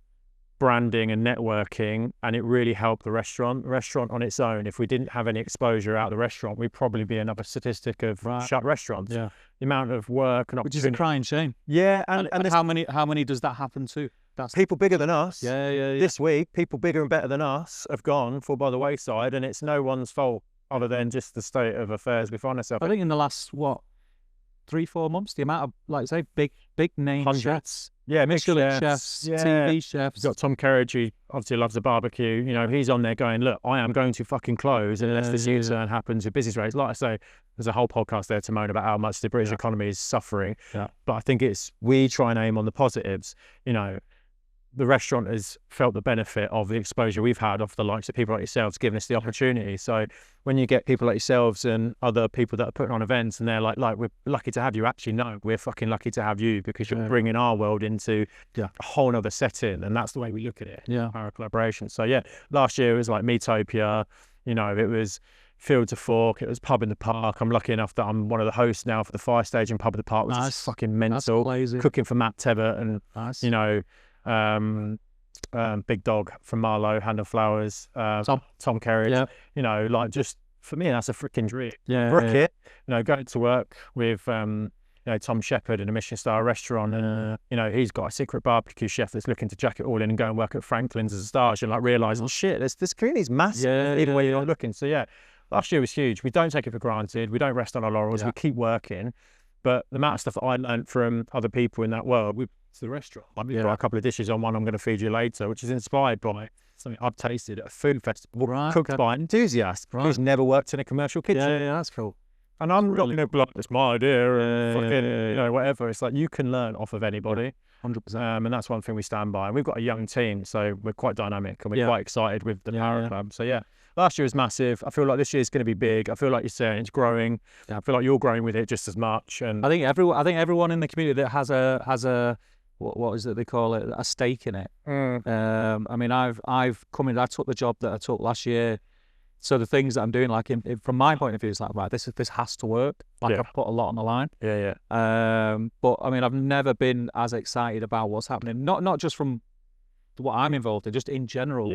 S3: branding and networking, and it really helped the restaurant on its own. If we didn't have any exposure out of the restaurant, we'd probably be another statistic of shut restaurants. The amount of work and opportunity,
S4: which is a crying shame.
S3: And
S4: how many does that happen to?
S3: That's people bigger than us. This week, people bigger and better than us have fall by the wayside, and it's no one's fault other than just the state of affairs we find ourselves.
S4: I think in the last 3-4 months, the amount of, like say, big name chefs.
S3: Michelin
S4: chefs, TV chefs.
S3: You've got Tom Kerridge, who obviously loves the barbecue. He's on there going, look, I am going to fucking close unless this U-turn happens with business rates. Like I say, there's a whole podcast there to moan about how much the British economy is suffering. But I think we try and aim on the positives. The restaurant has felt the benefit of the exposure we've had off the likes of people like yourselves giving us the opportunity. So when you get people like yourselves and other people that are putting on events and they're like, we're lucky to have you. Actually, no, we're fucking lucky to have you, because you're bringing our world into a whole other setting. And that's the way we look at it. Our collaboration. So last year it was like Meatopia. It was Field to Fork. It was Pub in the Park. I'm lucky enough that I'm one of the hosts now for the Fire Stage in Pub in the Park, which is fucking mental. Cooking for Matt Tebbett and Big Dog from Marlow, Hand of Flowers, Tom Kerridge. Just for me, that's a freaking dream. It. Going to work with Tom Shepherd in a Michelin star restaurant, and he's got a secret barbecue chef that's looking to jack it all in and go and work at Franklin's as a star, and realising, shit, this community's massive, even when you're not looking. So last year was huge. We don't take it for granted. We don't rest on our laurels. We keep working. But the amount of stuff that I learned from other people in that world, to the restaurant. We've got a couple of dishes on one I'm going to feed you later, which is inspired by something I've tasted at a food festival, cooked by an enthusiast who's never worked in a commercial kitchen.
S4: That's cool.
S3: And I'm not going to be like, it's my idea, whatever. It's like, you can learn off of anybody.
S4: 100%.
S3: And that's one thing we stand by. And we've got a young team, so we're quite dynamic and we're quite excited with the Power Club. So last year was massive. I feel like this year's going to be big. I feel like you're saying it's growing. I feel like you're growing with it just as much. And
S4: I think everyone in the community that has a what is it they call it, a stake in it. I've come in. I took the job that I took last year. So the things that I'm doing, like from my point of view, it's like, right, this has to work. Like I've put a lot on the line. But I've never been as excited about what's happening. Not just from what I'm involved in, just in general.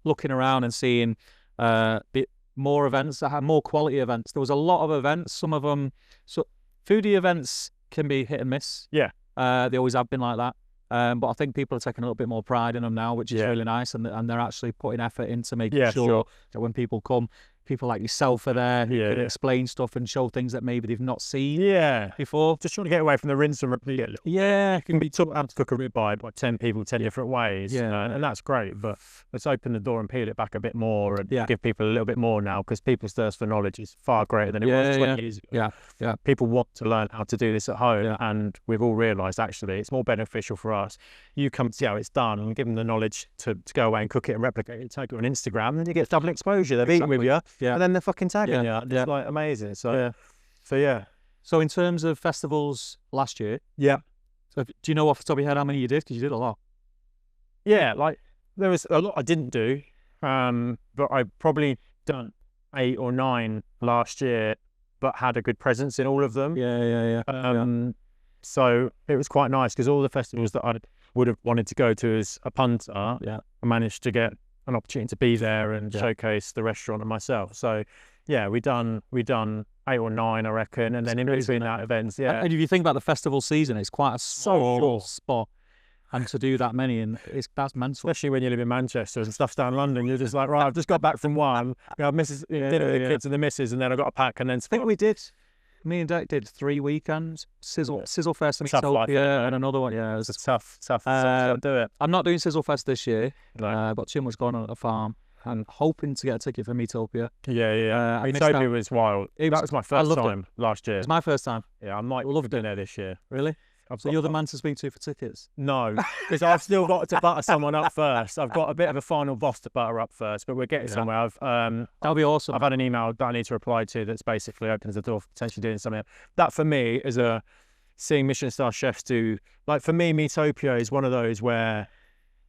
S4: Looking around and seeing more events that have more quality events. There was a lot of events. Some of them, so foodie events can be hit and miss. They always have been like that. But I think people are taking a little bit more pride in them now, which is really nice, and they're actually putting effort into making sure that when people come, people like yourself are there who can explain stuff and show things that maybe they've not seen before.
S3: Just trying to get away from the rinse and repeat. It can be taught how to cook a ribeye by 10 people 10 different ways, and that's great, but let's open the door and peel it back a bit more and give people a little bit more now, because people's thirst for knowledge is far greater than it was 20 years ago. People want to learn how to do this at home, and we've all realised actually it's more beneficial for us. You come to see how it's done and give them the knowledge to go away and cook it and replicate it, take it on Instagram, and then you get double exposure. They're eating with you. And then they're fucking tagging you. It's like amazing. So
S4: in terms of festivals last year, so do you know off the top of your head how many you did? Because you did a lot.
S3: Like there was a lot I didn't do, but I probably done 8 or 9 last year, but had a good presence in all of them. So it was quite nice, because all the festivals that I would have wanted to go to as a punter, I managed to get an opportunity to be there and showcase the restaurant and myself. So yeah, we done 8 or 9, I reckon, and then in between that events,
S4: And if you think about the festival season, it's quite a small
S3: short.
S4: spot, and to do that many, and that's mental.
S3: Especially when you live in Manchester and stuff's down London, you're just like, right, I've just got back from one. You know, Mrs. dinner with the kids and the missus, and then I got a pack, and then
S4: I think we did. Me and Dave did 3 weekends. Sizzle Fest and
S3: Tough life.
S4: and another one. Yeah, it was
S3: it's tough. To do it.
S4: I'm not doing Sizzle Fest this year.
S3: No.
S4: I've got too much going on at the farm. And hoping to get a ticket for Metopia.
S3: Yeah. Metopia was wild. That was my first time last year.
S4: It's my first time.
S3: Yeah, I might love doing it this year.
S4: Really? So you're the man to speak to for tickets?
S3: No, because I've still got to butter someone up first. I've got a bit of a final boss to butter up first, but we're getting somewhere.
S4: That'll be awesome.
S3: I've had an email that I need to reply to that's basically opens the door for potentially doing something. That for me is seeing Michelin star chefs do, like for me, Metopia is one of those where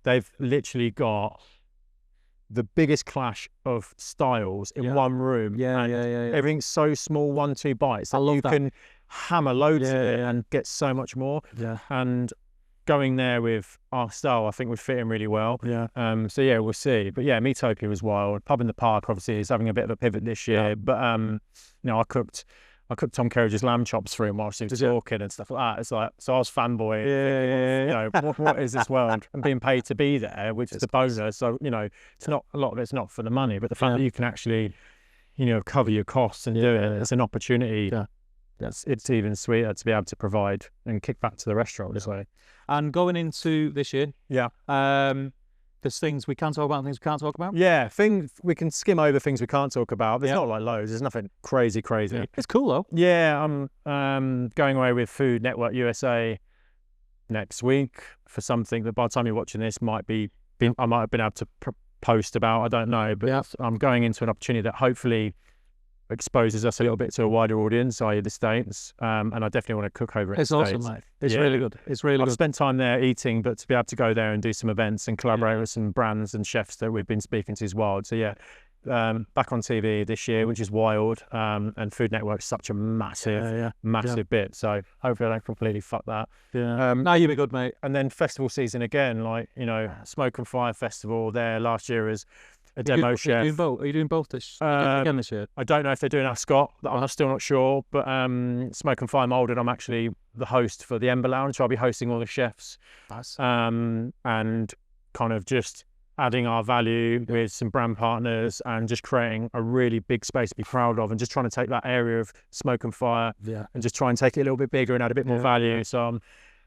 S3: they've literally got the biggest clash of styles in one room.
S4: Yeah.
S3: Everything's so small, 1-2 bites.
S4: I love that.
S3: You can hammer loads of it and get so much more.
S4: Yeah.
S3: And going there with our style, I think would fit in really well.
S4: Yeah.
S3: So yeah, we'll see. But yeah, Metopia was wild. Pub in the Park obviously is having a bit of a pivot this year.
S4: Yeah.
S3: But you know, I cooked Tom Kerridge's lamb chops for him whilst he was talking and stuff like that. It's like, so I was fanboy.
S4: Yeah.
S3: You know, what is this world? And being paid to be there, which is the bonus. So, you know, it's not, a lot of it's not for the money, but the fact that you can actually, you know, cover your costs and do it, it's an opportunity. Yeah. It's even sweeter to be able to provide and kick back to the restaurant this way.
S4: And going into this year, there's things we can talk about and things we can't talk about.
S3: Yeah, we can skim over things we can't talk about. There's not like loads. There's nothing crazy.
S4: Yeah. It's cool though.
S3: Yeah, I'm going away with Food Network USA next week for something that by the time you're watching this I might have been able to post about. I don't know, but I'm going into an opportunity that hopefully exposes us a little bit to a wider audience, i.e. the States, and I definitely want to cook over it.
S4: It's awesome, mate. It's really good. I've
S3: spent time there eating, but to be able to go there and do some events and collaborate with some brands and chefs that we've been speaking to is wild. So yeah, back on TV this year, which is wild, and Food Network's such a massive bit. So hopefully I don't completely fuck that.
S4: Yeah. No, you'll be good, mate.
S3: And then festival season again, like, you know, Smoke and Fire Festival there last year as a demo chef.
S4: Are you doing both again this year?
S3: I don't know if they're doing Ascot. I'm still not sure. But Smoke and Fire Moulded, I'm actually the host for the Ember Lounge. So I'll be hosting all the chefs.
S4: Nice.
S3: And kind of just adding our value with some brand partners and just creating a really big space to be proud of and just trying to take that area of Smoke and Fire and just try and take it a little bit bigger and add a bit more value. So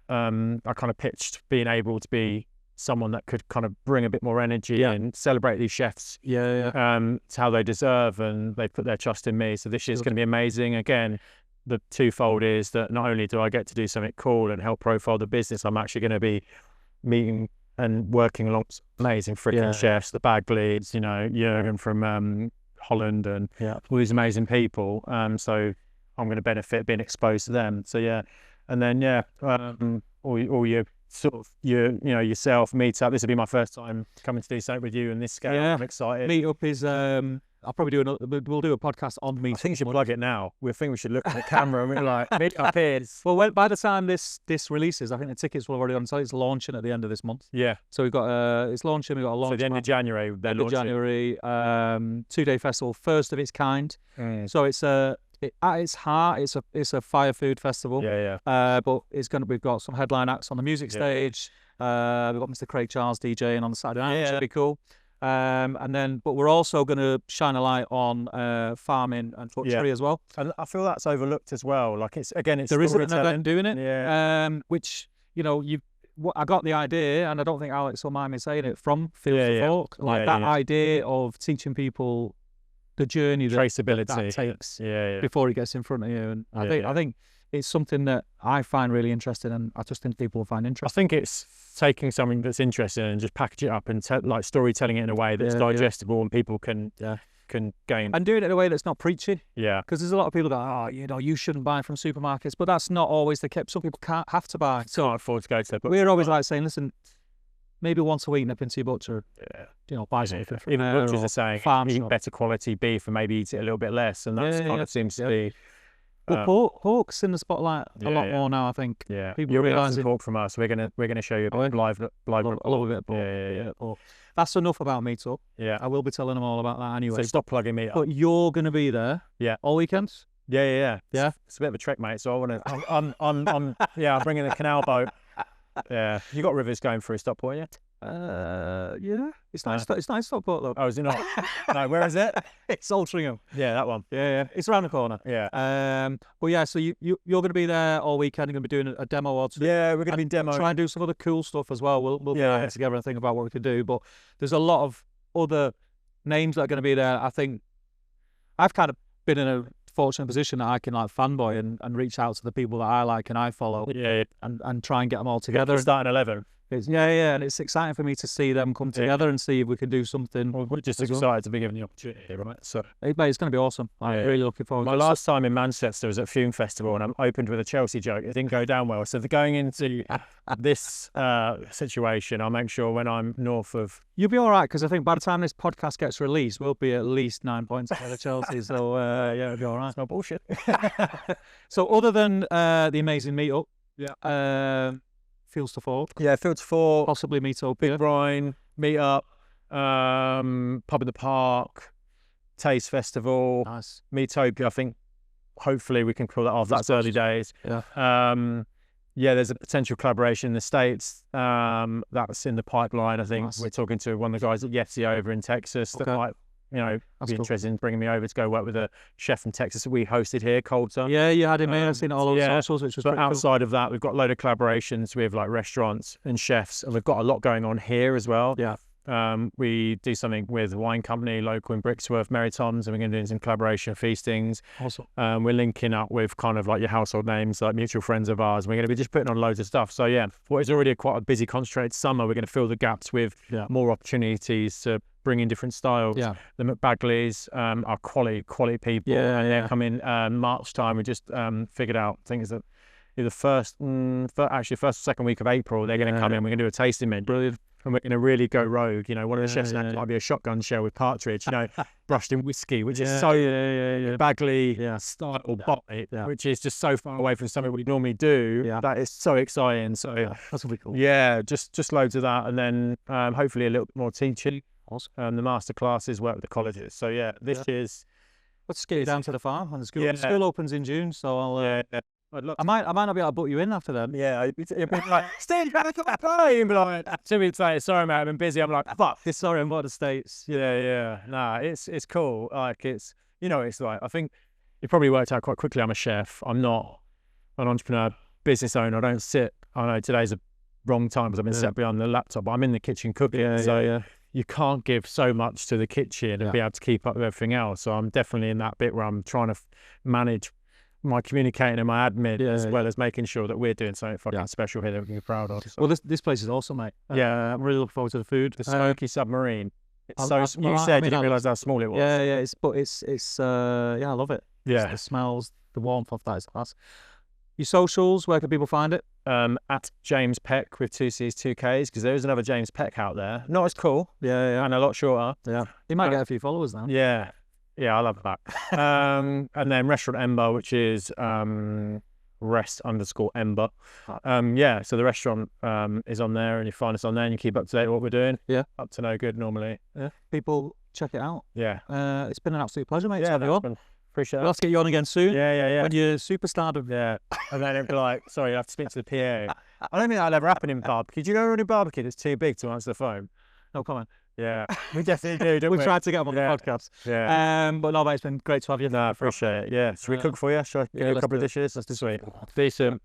S3: I kind of pitched being able to be someone that could kind of bring a bit more energy and celebrate these chefs to how they deserve, and they put their trust in me. So this year's going to be amazing. Again, the twofold is that not only do I get to do something cool and help profile the business, I'm actually going to be meeting and working alongside amazing freaking chefs, the Bagleys, you know, Jürgen from Holland and all these amazing people. So I'm going to benefit being exposed to them. So yeah, and then all your sort of yourself meet up. This will be my first time coming to do something with you in this scale. I'm excited.
S4: Meet up is I'll probably do we'll do a podcast on meet.
S3: I think you should plug it now. We think we should look at the camera and we're like, meet up here.
S4: Well, by the time this releases, I think the tickets will already on sale. It's launching at the end of this month.
S3: Yeah.
S4: So we've got it's launching. We've got a launch.
S3: So the end of January.
S4: End of January. 2-day festival, first of its kind. So it's at its heart, it's a fire food festival. But we've got some headline acts on the music stage. We've got Mr. Craig Charles DJing on the Saturday night, which should be cool. But we're also going to shine a light on farming and butchery as well.
S3: And I feel that's overlooked as well. Like
S4: there is an event doing it.
S3: Yeah.
S4: Which I got the idea, and I don't think Alex will mind me saying it, from Fields of Folk. Idea of teaching people the journey
S3: traceability
S4: that takes before he gets in front of you. And I think it's something that I find really interesting, and I just think people will find interesting.
S3: I think it's taking something that's interesting and just package it up and like storytelling it in a way that's digestible and people can gain.
S4: And doing it in a way that's not preachy.
S3: Yeah.
S4: Because there's a lot of people that you shouldn't buy from supermarkets, but that's not always the case. Some people can't have to buy.
S3: Can't afford to go to.
S4: But we're always like saying, listen, maybe once a week nip into your butcher. Buy something.
S3: Even butchers are saying eat better quality beef and maybe eat it a little bit less, and that kind of seems to be
S4: Well, pork's in the spotlight a lot
S3: yeah.
S4: more now, I think.
S3: Yeah,
S4: People
S3: you're
S4: realise
S3: realising pork from us. We're gonna show you a bit live.
S4: I love a bit of pork.
S3: Yeah.
S4: Pork. That's enough about meetup.
S3: Yeah.
S4: I will be telling them all about that anyway.
S3: So stop plugging me up.
S4: But you're going to be there.
S3: Yeah.
S4: All weekend.
S3: Yeah.
S4: Yeah.
S3: It's a bit of a trek, mate. So I want to. I'm I'm bringing the canal boat. Yeah. You got rivers going through Stockport, yeah?
S4: Yeah. It's nice. It's nice Stockport though.
S3: Oh, is it not? No. Where is it?
S4: It's Altrincham.
S3: Yeah, that one.
S4: Yeah. It's around the corner.
S3: Yeah.
S4: But yeah, so you're going to be there all weekend. You're going to be doing a demo or two.
S3: Yeah, we're going to be demo.
S4: Try and do some other cool stuff as well. We'll get together and think about what we could do. But there's a lot of other names that are going to be there. I think I've kind of been in a fortunate position that I can like fanboy and reach out to the people that I like and I follow.
S3: Yeah.
S4: And try and get them all together.
S3: Starting 11.
S4: And it's exciting for me to see them come together and see if we can do something.
S3: Well, we're just excited to be given the opportunity, right? So
S4: it's going to be awesome. I'm really looking forward to it.
S3: My last time in Manchester was at Fume Festival, and I opened with a Chelsea joke. It didn't go down well. So going into this situation, I'll make sure when I'm north of...
S4: You'll be all right, because I think by the time this podcast gets released, we'll be at least 9 points ahead of Chelsea. So, it'll be all right.
S3: It's no bullshit.
S4: So other than the amazing meetup, Fields to Fork.
S3: Yeah, Fields to Fork.
S4: Possibly meetup.
S3: Big Brine, meet up, Pub in the Park, Taste Festival,
S4: Nice.
S3: Meetopia. I think hopefully we can pull that off. That's early days.
S4: Yeah.
S3: There's a potential collaboration in the States. That's in the pipeline. I think we're talking to one of the guys at Yeti over in Texas that might, be interested in bringing me over to go work with a chef from Texas that we hosted here, Coulter.
S4: Yeah, you had him in. I've seen it all over socials, which was
S3: But
S4: pretty
S3: outside of that, we've got a load of collaborations with like restaurants and chefs, and we've got a lot going on here as well.
S4: Yeah.
S3: We do something with a wine company local in Brixworth, Mary Tom's, and we're going to do some collaboration feastings.
S4: Awesome.
S3: We're linking up with kind of like your household names, like mutual friends of ours. We're going to be just putting on loads of stuff. So yeah, what is already quite a busy, concentrated summer, we're going to fill the gaps with more opportunities to bring in different styles.
S4: Yeah.
S3: The McBagleys are quality people.
S4: Yeah.
S3: Come in March time. We just figured out things that the first or second week of April, they're going to come in. We're going to do a tasting menu.
S4: Brilliant.
S3: And we're going to really go rogue. One of the chefs might be a shotgun shell with partridge, brushed in whiskey, which is so Bagley style bite, which is just so far away from something we normally do.
S4: Yeah.
S3: That is so exciting. So
S4: that's really cool.
S3: Yeah, just loads of that, and then hopefully a little bit more teaching.
S4: Awesome.
S3: The master classes work with the colleges. So yeah, this is.
S4: Let's get you down to the farm, and the school opens in June. So I'll. I might not be able to book you in after then.
S3: Yeah, you'd be like, Steve, trying to come up. You'd be like, 2 weeks later, sorry, mate, I've been busy. I'm like, fuck.
S4: Sorry, I'm out of the States.
S3: Yeah. Nah, it's cool. Like, it's like, I think it probably worked out quite quickly. I'm a chef. I'm not an entrepreneur, business owner. I don't sit. I know today's a wrong time because I've been sat behind the laptop, but I'm in the kitchen cooking. You can't give so much to the kitchen and be able to keep up with everything else. So I'm definitely in that bit where I'm trying to manage my communicating and my admin as well as making sure that we're doing something fucking special here that we can be proud of. So.
S4: Well, this place is awesome, mate. I'm really looking forward to the food.
S3: The Smoky Submarine. It's you
S4: you
S3: didn't realise how small it was.
S4: It's I love it.
S3: Yeah.
S4: The smells, the warmth of that is class. Your socials, where can people find it?
S3: At James Peck with 2 C's, 2 K's, because there is another James Peck out there. Not as cool.
S4: Yeah.
S3: And a lot shorter.
S4: Yeah. You might get a few followers now.
S3: Yeah. Yeah, I love that. And then Restaurant Ember, which is rest_Ember. So the restaurant is on there, and you find us on there, and you keep up to date with what we're doing. Yeah. Up to no good normally.
S4: Yeah. People check it out.
S3: Yeah.
S4: It's been an absolute pleasure, mate.
S3: Yeah, appreciate that.
S4: Let's get you on again soon.
S3: Yeah.
S4: When you're superstardom.
S3: Yeah. And then it'd be like, sorry, I have to speak to the PA. I don't think that'll ever happen in barbecue. Do you know any barbecue that's too big to answer the phone?
S4: No comment.
S3: Yeah, we definitely do, don't we?
S4: We've tried to get them on the podcast.
S3: Yeah.
S4: But no, mate, it's been great to have you.
S3: No, I appreciate it. Yeah. Should we cook for you? Should I give you a couple of dishes? Let's do sweet. Decent.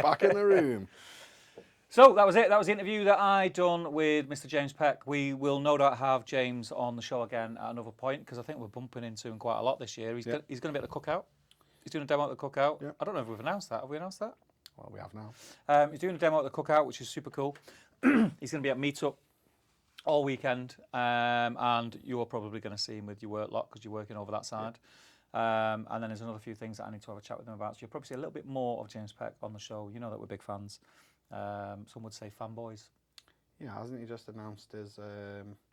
S2: Back in the room.
S1: So that was it. That was the interview that I done with Mr. James Peck. We will no doubt have James on the show again at another point, because I think we're bumping into him quite a lot this year. He's going to be at the cookout. He's doing a demo at the cookout.
S2: Yep.
S1: I don't know if we've announced that. Have we announced that?
S2: Well, we have now.
S1: He's doing a demo at the cookout, which is super cool. He's going to be at Meetup all weekend, and you're probably going to see him with your work lot because you're working over that side. And then there's another few things that I need to have a chat with him about. So you'll probably see a little bit more of James Peck on the show. You know that we're big fans. Some would say fanboys.
S2: Yeah, hasn't he just announced his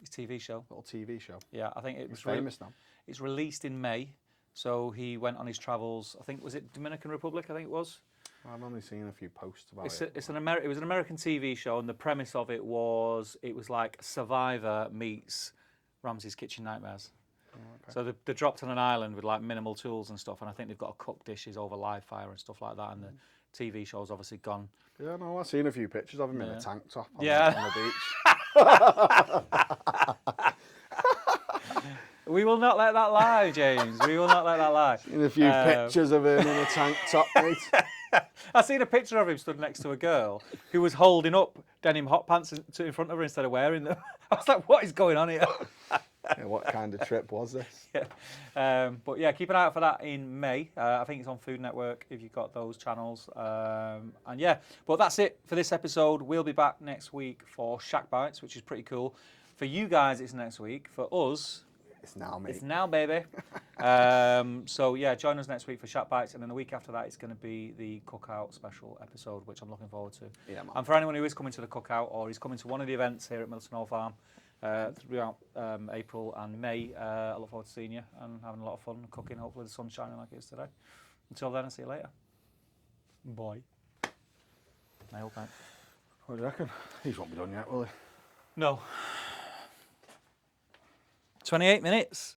S1: His TV show.
S2: little TV show?
S1: Yeah, I think it
S2: He's
S1: was
S2: famous now.
S1: It's released in May, so he went on his travels. I think was it Dominican Republic? I think it was.
S2: I've only seen a few posts about it.
S1: It was an American TV show, and the premise of it was like Survivor meets Ramsay's Kitchen Nightmares.
S2: Okay.
S1: So they're dropped on an island with like minimal tools and stuff, and I think they've got to cook dishes over live fire and stuff like that. And the TV show's obviously gone.
S2: Yeah, no, I've seen a few pictures of him in a tank top on,
S1: Yeah.
S2: on the beach.
S1: We will not let that lie, James. We will not let that lie.
S2: Seen a few pictures of him in a tank top, mate.
S1: I seen a picture of him stood next to a girl who was holding up denim hot pants in front of her instead of wearing them. I was like, what is going on here?
S2: Yeah, what kind of trip was this?
S1: Yeah. But yeah, keep an eye out for that in May. I think it's on Food Network if you've got those channels. And yeah, but that's it for this episode. We'll be back next week for Shack Bites, which is pretty cool. For you guys, it's next week. For us,
S2: It's now, mate.
S1: it's now, baby. So yeah, join us next week for Shack Bites, and then the week after that, it's going to be the Cookout special episode, which I'm looking forward to.
S2: Yeah, man.
S1: And for anyone who is coming to the Cookout or is coming to one of the events here at Milton Hall Farm throughout April and May, I look forward to seeing you and having a lot of fun cooking. Hopefully the sun's shining like it is today. Until then, I'll see you later. Bye. Nailed that.
S2: What do you reckon? These won't be done yet, will they?
S1: No. 28 minutes.